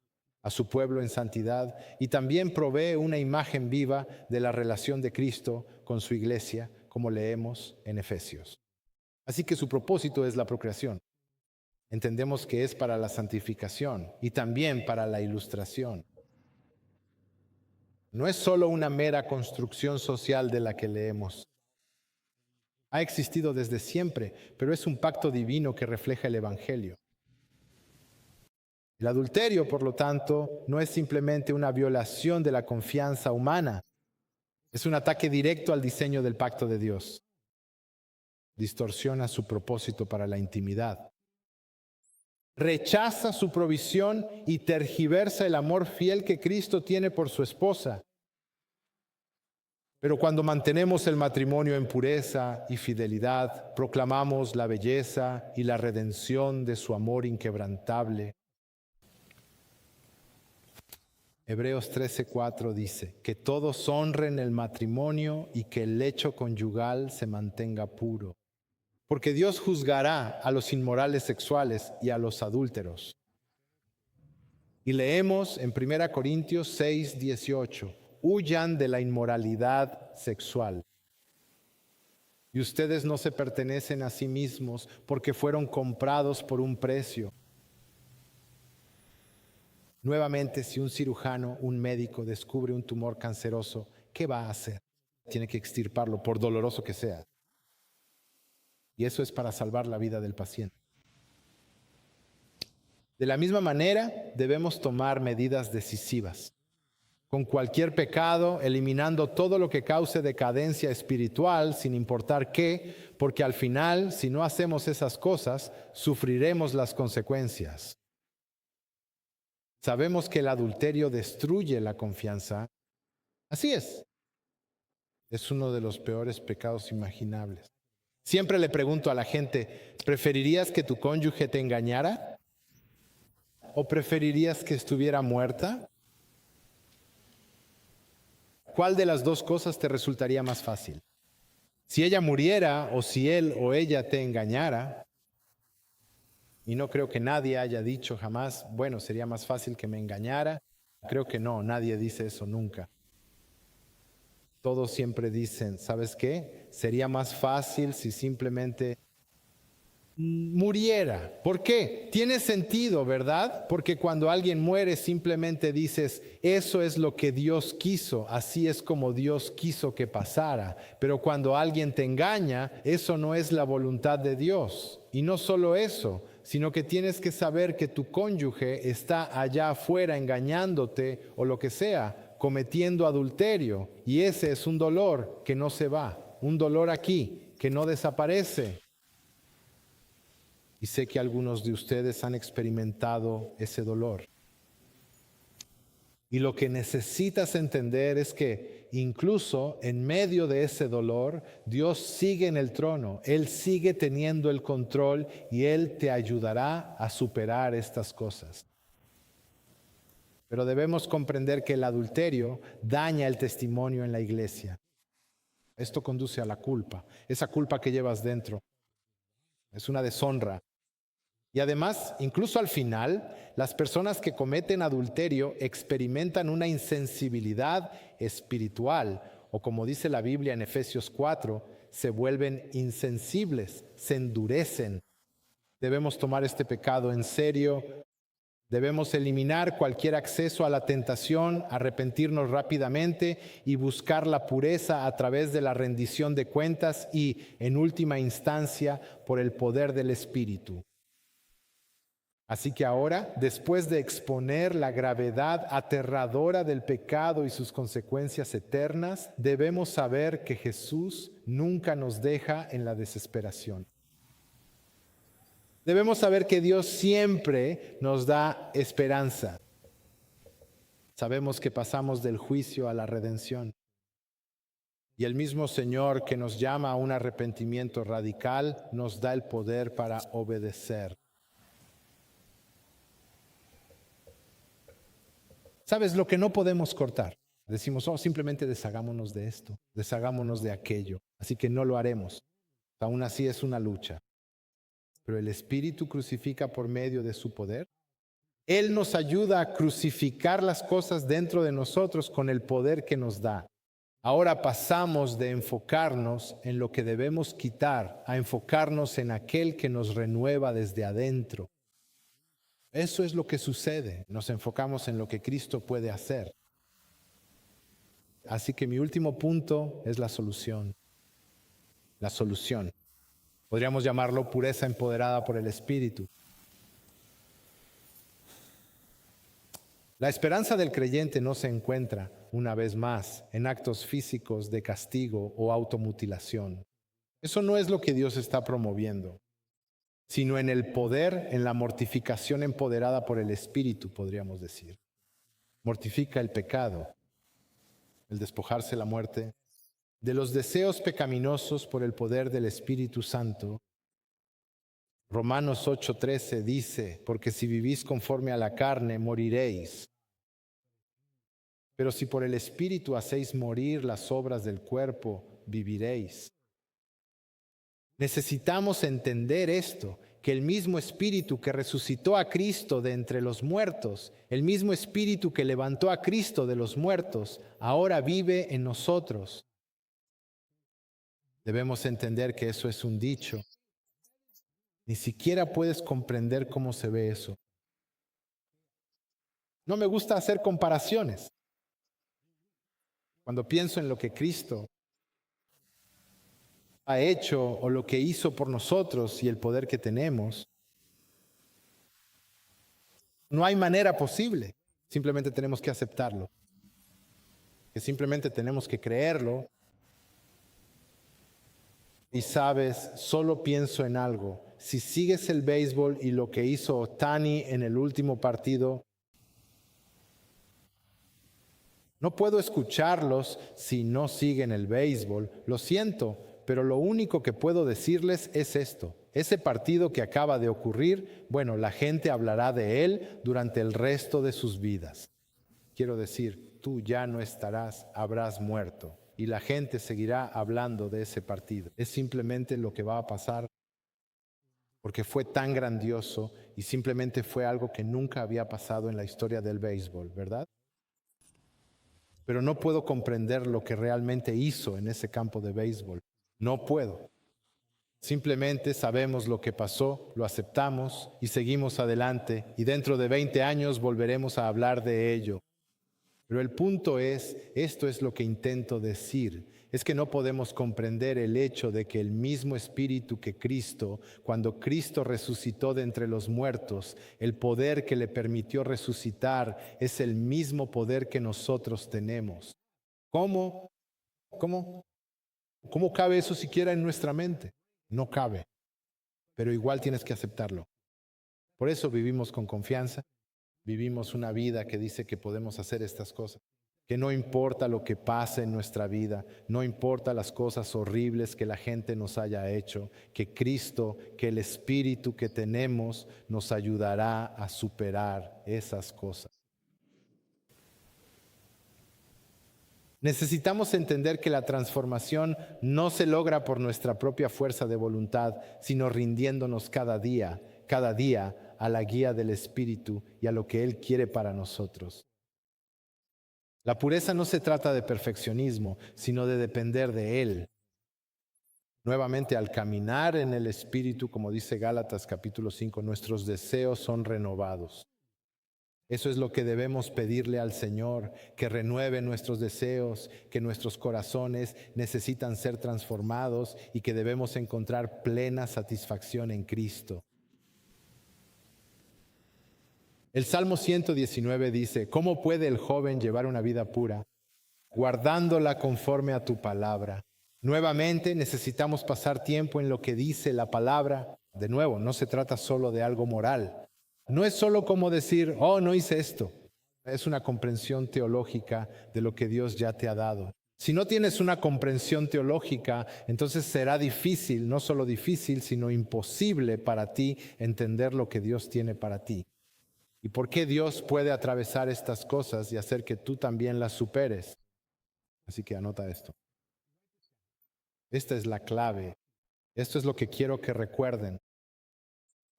S1: en santidad, y también provee una imagen viva de la relación de Cristo con su iglesia, como leemos en Efesios. Así que su propósito es la procreación. Entendemos que es para la santificación y también para la ilustración. No es solo una mera construcción social de la que leemos. Ha existido desde siempre, pero es un pacto divino que refleja el Evangelio. El adulterio, por lo tanto, no es simplemente una violación de la confianza humana. Es un ataque directo al diseño del pacto de Dios. Distorsiona su propósito para la intimidad. Rechaza su provisión y tergiversa el amor fiel que Cristo tiene por su esposa. Pero cuando mantenemos el matrimonio en pureza y fidelidad, proclamamos la belleza y la redención de su amor inquebrantable. Hebreos 13:4 dice, que todos honren el matrimonio y que el lecho conyugal se mantenga puro. Porque Dios juzgará a los inmorales sexuales y a los adúlteros. Y leemos en 1 Corintios 6:18, huyan de la inmoralidad sexual. Y ustedes no se pertenecen a sí mismos porque fueron comprados por un precio. Nuevamente, si un cirujano, un médico descubre un tumor canceroso, ¿qué va a hacer? Tiene que extirparlo, por doloroso que sea. Y eso es para salvar la vida del paciente. De la misma manera, debemos tomar medidas decisivas con cualquier pecado, eliminando todo lo que cause decadencia espiritual, sin importar qué, porque al final, si no hacemos esas cosas, sufriremos las consecuencias. Sabemos que el adulterio destruye la confianza. Así es. Es uno de los peores pecados imaginables. Siempre le pregunto a la gente, ¿preferirías que tu cónyuge te engañara? ¿O preferirías que estuviera muerta? ¿Cuál de las dos cosas te resultaría más fácil? Si ella muriera o si él o ella te engañara, y no creo que nadie haya dicho jamás, bueno, sería más fácil que me engañara. Creo que no, nadie dice eso nunca. Todos siempre dicen, ¿sabes qué? Sería más fácil si simplemente muriera. ¿Por qué? Tiene sentido, ¿verdad? Porque cuando alguien muere simplemente dices, eso es lo que Dios quiso, así es como Dios quiso que pasara. Pero cuando alguien te engaña, eso no es la voluntad de Dios. Y no solo eso, sino que tienes que saber que tu cónyuge está allá afuera engañándote o lo que sea, cometiendo adulterio. Y ese es un dolor que no se va, un dolor aquí que no desaparece. Y sé que algunos de ustedes han experimentado ese dolor. Y lo que necesitas entender es que incluso en medio de ese dolor, Dios sigue en el trono, Él sigue teniendo el control y Él te ayudará a superar estas cosas. Pero debemos comprender que el adulterio daña el testimonio en la iglesia. Esto conduce a la culpa, esa culpa que llevas dentro. Es una deshonra. Y además, incluso al final, las personas que cometen adulterio experimentan una insensibilidad espiritual, o como dice la Biblia en Efesios 4, se vuelven insensibles, se endurecen. Debemos tomar este pecado en serio. Debemos eliminar cualquier acceso a la tentación, arrepentirnos rápidamente y buscar la pureza a través de la rendición de cuentas y, en última instancia, por el poder del Espíritu. Así que ahora, después de exponer la gravedad aterradora del pecado y sus consecuencias eternas, debemos saber que Jesús nunca nos deja en la desesperación. Debemos saber que Dios siempre nos da esperanza. Sabemos que pasamos del juicio a la redención. Y el mismo Señor que nos llama a un arrepentimiento radical nos da el poder para obedecer. ¿Sabes lo que no podemos cortar? Decimos, simplemente deshagámonos de esto, deshagámonos de aquello. Así que no lo haremos. Aún así es una lucha. Pero el Espíritu crucifica por medio de su poder. Él nos ayuda a crucificar las cosas dentro de nosotros con el poder que nos da. Ahora pasamos de enfocarnos en lo que debemos quitar a enfocarnos en aquel que nos renueva desde adentro. Eso es lo que sucede. Nos enfocamos en lo que Cristo puede hacer. Así que mi último punto es la solución. La solución. Podríamos llamarlo pureza empoderada por el Espíritu. La esperanza del creyente no se encuentra, una vez más, en actos físicos de castigo o automutilación. Eso no es lo que Dios está promoviendo, sino en el poder, en la mortificación empoderada por el Espíritu, podríamos decir. Mortifica el pecado, el despojarse de la muerte, de los deseos pecaminosos por el poder del Espíritu Santo. Romanos 8:13 dice, porque si vivís conforme a la carne, moriréis. Pero si por el Espíritu hacéis morir las obras del cuerpo, viviréis. Necesitamos entender esto, que el mismo Espíritu que resucitó a Cristo de entre los muertos, el mismo Espíritu que levantó a Cristo de los muertos, ahora vive en nosotros. Debemos entender que eso es un dicho. Ni siquiera puedes comprender cómo se ve eso. No me gusta hacer comparaciones. Cuando pienso en lo que Cristo ha hecho o lo que hizo por nosotros y el poder que tenemos, no hay manera posible. Simplemente tenemos que aceptarlo. Que simplemente tenemos que creerlo. Y sabes, solo pienso en algo. Si sigues el béisbol y lo que hizo Ohtani en el último partido, no puedo escucharlos si no siguen el béisbol. Lo siento, pero lo único que puedo decirles es esto. Ese partido que acaba de ocurrir, bueno, la gente hablará de él durante el resto de sus vidas. Quiero decir, tú ya no estarás, habrás muerto. Y la gente seguirá hablando de ese partido. Es simplemente lo que va a pasar porque fue tan grandioso y simplemente fue algo que nunca había pasado en la historia del béisbol, ¿verdad? Pero no puedo comprender lo que realmente hizo en ese campo de béisbol. No puedo. Simplemente sabemos lo que pasó, lo aceptamos y seguimos adelante, y dentro de 20 años volveremos a hablar de ello. Pero el punto es, esto es lo que intento decir, es que no podemos comprender el hecho de que el mismo espíritu que Cristo, cuando Cristo resucitó de entre los muertos, el poder que le permitió resucitar es el mismo poder que nosotros tenemos. ¿Cómo? ¿Cómo cabe eso siquiera en nuestra mente? No cabe, pero igual tienes que aceptarlo. Por eso vivimos con confianza, vivimos una vida que dice que podemos hacer estas cosas, que no importa lo que pase en nuestra vida, no importa las cosas horribles que la gente nos haya hecho, que Cristo, que el Espíritu que tenemos nos ayudará a superar esas cosas. Necesitamos entender que la transformación no se logra por nuestra propia fuerza de voluntad, sino rindiéndonos cada día a la guía del Espíritu y a lo que Él quiere para nosotros. La pureza no se trata de perfeccionismo, sino de depender de Él. Nuevamente, al caminar en el Espíritu, como dice Gálatas capítulo 5, nuestros deseos son renovados. Eso es lo que debemos pedirle al Señor, que renueve nuestros deseos, que nuestros corazones necesitan ser transformados y que debemos encontrar plena satisfacción en Cristo. El Salmo 119 dice, ¿cómo puede el joven llevar una vida pura? Guardándola conforme a tu palabra. Nuevamente necesitamos pasar tiempo en lo que dice la palabra. De nuevo, no se trata solo de algo moral. No es solo como decir, oh, no hice esto. Es una comprensión teológica de lo que Dios ya te ha dado. Si no tienes una comprensión teológica, entonces será difícil, no solo difícil, sino imposible para ti entender lo que Dios tiene para ti. ¿Y por qué Dios puede atravesar estas cosas y hacer que tú también las superes? Así que anota esto. Esta es la clave. Esto es lo que quiero que recuerden.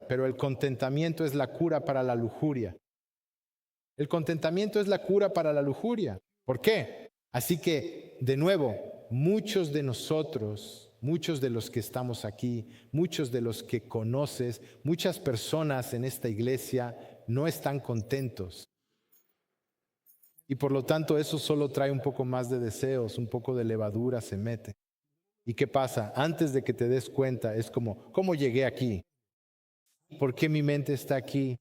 S1: Pero el contentamiento es la cura para la lujuria. El contentamiento es la cura para la lujuria. ¿Por qué? Así que, de nuevo, muchos de nosotros, muchos de los que estamos aquí, muchos de los que conoces, muchas personas en esta iglesia no están contentos. Y por lo tanto eso solo trae un poco más de deseos, un poco de levadura se mete. ¿Y qué pasa? Antes de que te des cuenta, es como, ¿cómo llegué aquí? ¿Por qué mi mente está aquí?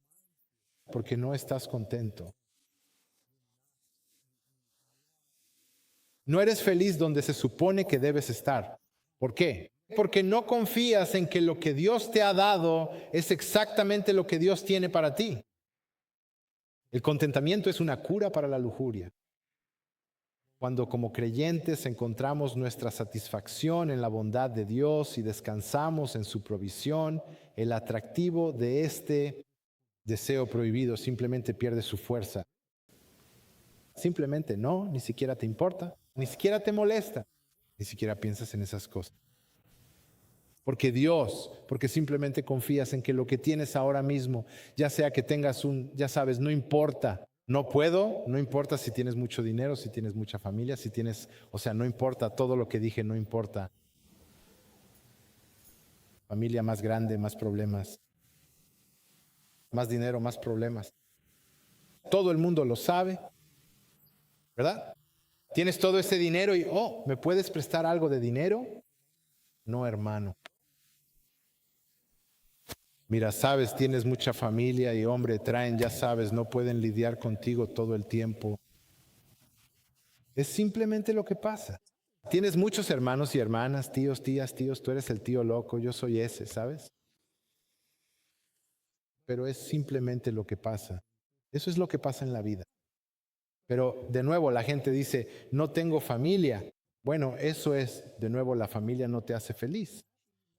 S1: Porque no estás contento. No eres feliz donde se supone que debes estar. ¿Por qué? Porque no confías en que lo que Dios te ha dado es exactamente lo que Dios tiene para ti. El contentamiento es una cura para la lujuria. Cuando como creyentes encontramos nuestra satisfacción en la bondad de Dios y descansamos en su provisión, el atractivo de este deseo prohibido simplemente pierde su fuerza. Simplemente no, ni siquiera te importa, ni siquiera te molesta, ni siquiera piensas en esas cosas. Porque simplemente confías en que lo que tienes ahora mismo, ya sea que tengas ya sabes, no importa. No puedo, no importa si tienes mucho dinero, si tienes mucha familia, no importa, todo lo que dije no importa. Familia más grande, más problemas. Más dinero, más problemas. Todo el mundo lo sabe, ¿verdad? Tienes todo ese dinero y, ¿me puedes prestar algo de dinero? No, hermano. Mira, sabes, tienes mucha familia y ya sabes, no pueden lidiar contigo todo el tiempo. Es simplemente lo que pasa. Tienes muchos hermanos y hermanas, tíos, tías, tú eres el tío loco, yo soy ese, ¿sabes? Pero es simplemente lo que pasa. Eso es lo que pasa en la vida. Pero de nuevo la gente dice, no tengo familia. Bueno, eso es, de nuevo, la familia no te hace feliz.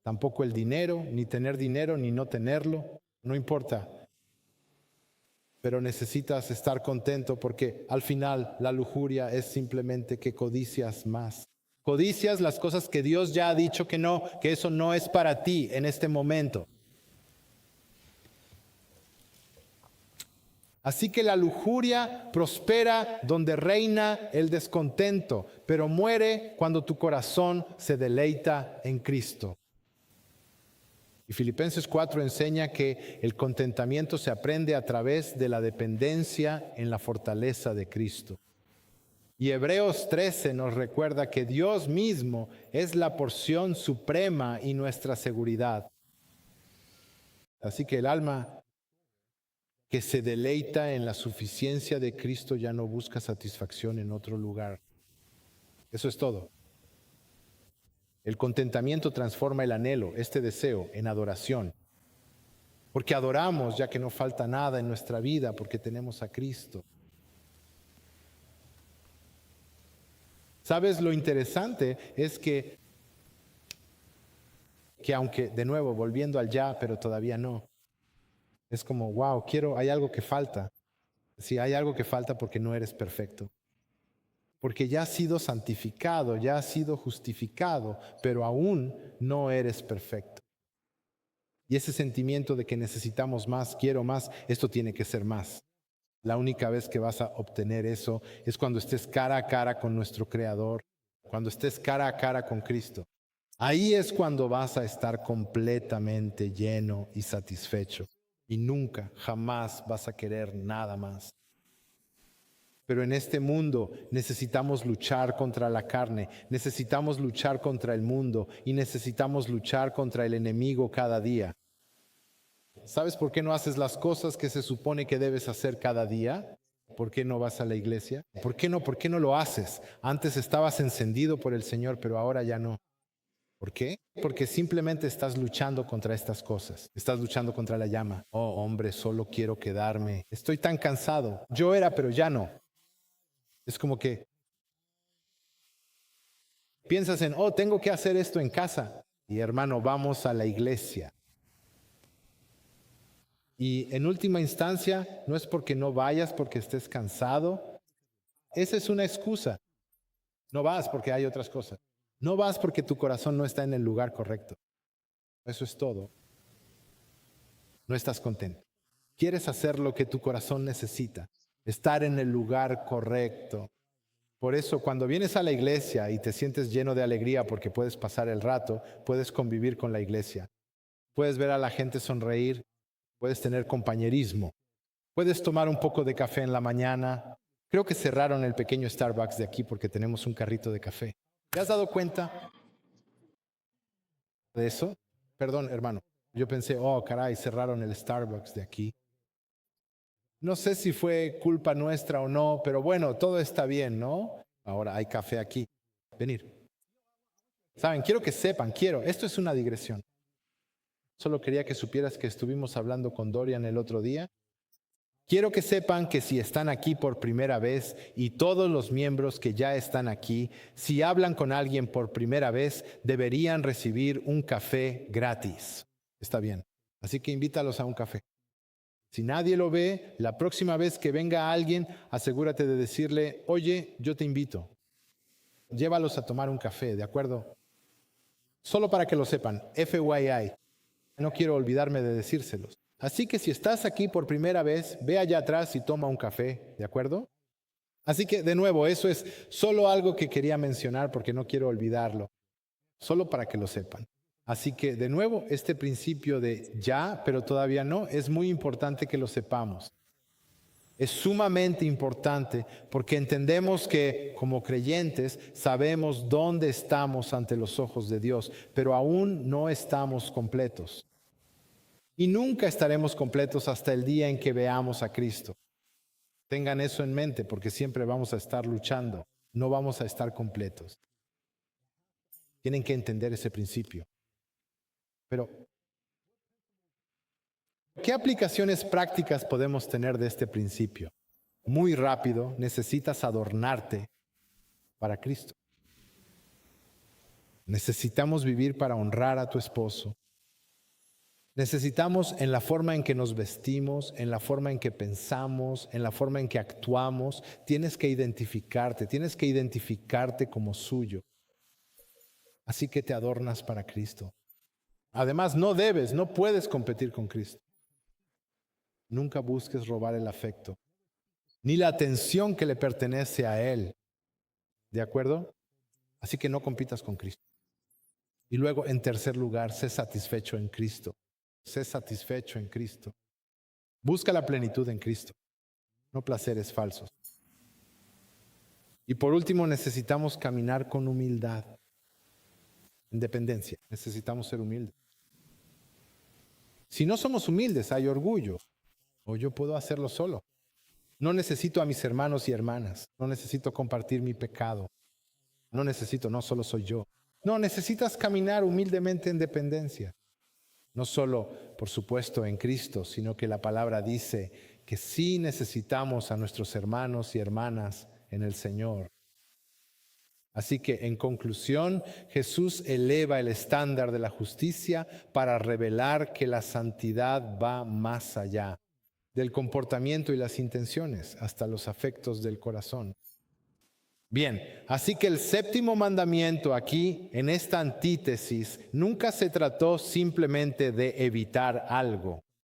S1: Tampoco el dinero, ni tener dinero, ni no tenerlo, no importa. Pero necesitas estar contento porque al final la lujuria es simplemente que codicias más. Codicias las cosas que Dios ya ha dicho que no, que eso no es para ti en este momento. Así que la lujuria prospera donde reina el descontento, pero muere cuando tu corazón se deleita en Cristo. Y Filipenses 4 enseña que el contentamiento se aprende a través de la dependencia en la fortaleza de Cristo. Y Hebreos 13 nos recuerda que Dios mismo es la porción suprema y nuestra seguridad. Así que el alma que se deleita en la suficiencia de Cristo ya no busca satisfacción en otro lugar. Eso es todo. El contentamiento transforma el anhelo, este deseo, en adoración. Porque adoramos ya que no falta nada en nuestra vida, porque tenemos a Cristo. ¿Sabes? Lo interesante es que aunque, de nuevo, volviendo al ya, pero todavía no, es como, wow, hay algo que falta. Sí, hay algo que falta porque no eres perfecto. Porque ya has sido santificado, ya has sido justificado, pero aún no eres perfecto. Y ese sentimiento de que necesitamos más, quiero más, esto tiene que ser más. La única vez que vas a obtener eso es cuando estés cara a cara con nuestro Creador, cuando estés cara a cara con Cristo. Ahí es cuando vas a estar completamente lleno y satisfecho. Y nunca, jamás vas a querer nada más. Pero en este mundo necesitamos luchar contra la carne, necesitamos luchar contra el mundo y necesitamos luchar contra el enemigo cada día. ¿Sabes por qué no haces las cosas que se supone que debes hacer cada día? ¿Por qué no vas a la iglesia? ¿Por qué no? ¿Por qué no lo haces? Antes estabas encendido por el Señor, pero ahora ya no. ¿Por qué? Porque simplemente estás luchando contra estas cosas. Estás luchando contra la llama. Oh, hombre, solo quiero quedarme. Estoy tan cansado. Yo era, pero ya no. Es como que piensas en, oh, tengo que hacer esto en casa. Y hermano, vamos a la iglesia. Y en última instancia, no es porque no vayas porque estés cansado. Esa es una excusa. No vas porque hay otras cosas. No vas porque tu corazón no está en el lugar correcto. Eso es todo. No estás contento. Quieres hacer lo que tu corazón necesita. Estar en el lugar correcto. Por eso, cuando vienes a la iglesia y te sientes lleno de alegría porque puedes pasar el rato, puedes convivir con la iglesia. Puedes ver a la gente sonreír. Puedes tener compañerismo. Puedes tomar un poco de café en la mañana. Creo que cerraron el pequeño Starbucks de aquí porque tenemos un carrito de café. ¿Te has dado cuenta de eso? Perdón, hermano. Yo pensé, oh, caray, cerraron el Starbucks de aquí. No sé si fue culpa nuestra o no, pero bueno, todo está bien, ¿no? Ahora hay café aquí. Venir. Saben, quiero que sepan, esto es una digresión. Solo quería que supieras que estuvimos hablando con Dorian el otro día. Quiero que sepan que si están aquí por primera vez y todos los miembros que ya están aquí, si hablan con alguien por primera vez, deberían recibir un café gratis. Está bien. Así que invítalos a un café. Si nadie lo ve, la próxima vez que venga alguien, asegúrate de decirle, oye, yo te invito. Llévalos a tomar un café, ¿de acuerdo? Solo para que lo sepan, FYI. No quiero olvidarme de decírselos. Así que si estás aquí por primera vez, ve allá atrás y toma un café, ¿de acuerdo? Así que, de nuevo, eso es solo algo que quería mencionar porque no quiero olvidarlo. Solo para que lo sepan. Así que, de nuevo, este principio de ya, pero todavía no, es muy importante que lo sepamos. Es sumamente importante porque entendemos que como creyentes sabemos dónde estamos ante los ojos de Dios, pero aún no estamos completos. Y nunca estaremos completos hasta el día en que veamos a Cristo. Tengan eso en mente porque siempre vamos a estar luchando, no vamos a estar completos. Tienen que entender ese principio. Pero, ¿qué aplicaciones prácticas podemos tener de este principio? Muy rápido, necesitas adornarte para Cristo. Necesitamos vivir para honrar a tu esposo. Necesitamos en la forma en que nos vestimos, en la forma en que pensamos, en la forma en que actuamos, tienes que identificarte como suyo. Así que te adornas para Cristo. Además, no puedes competir con Cristo. Nunca busques robar el afecto, ni la atención que le pertenece a Él. ¿De acuerdo? Así que no compitas con Cristo. Y luego, en tercer lugar, sé satisfecho en Cristo. Sé satisfecho en Cristo. Busca la plenitud en Cristo, no placeres falsos. Y por último, necesitamos caminar con humildad, en dependencia. Necesitamos ser humildes. Si no somos humildes, hay orgullo. O yo puedo hacerlo solo. No necesito a mis hermanos y hermanas. No necesito compartir mi pecado. No solo soy yo. No, necesitas caminar humildemente en dependencia. No solo, por supuesto, en Cristo, sino que la palabra dice que sí necesitamos a nuestros hermanos y hermanas en el Señor. Así que, en conclusión, Jesús eleva el estándar de la justicia para revelar que la santidad va más allá del comportamiento y las intenciones, hasta los afectos del corazón. Bien, así que el séptimo mandamiento aquí, en esta antítesis, nunca se trató simplemente de evitar algo.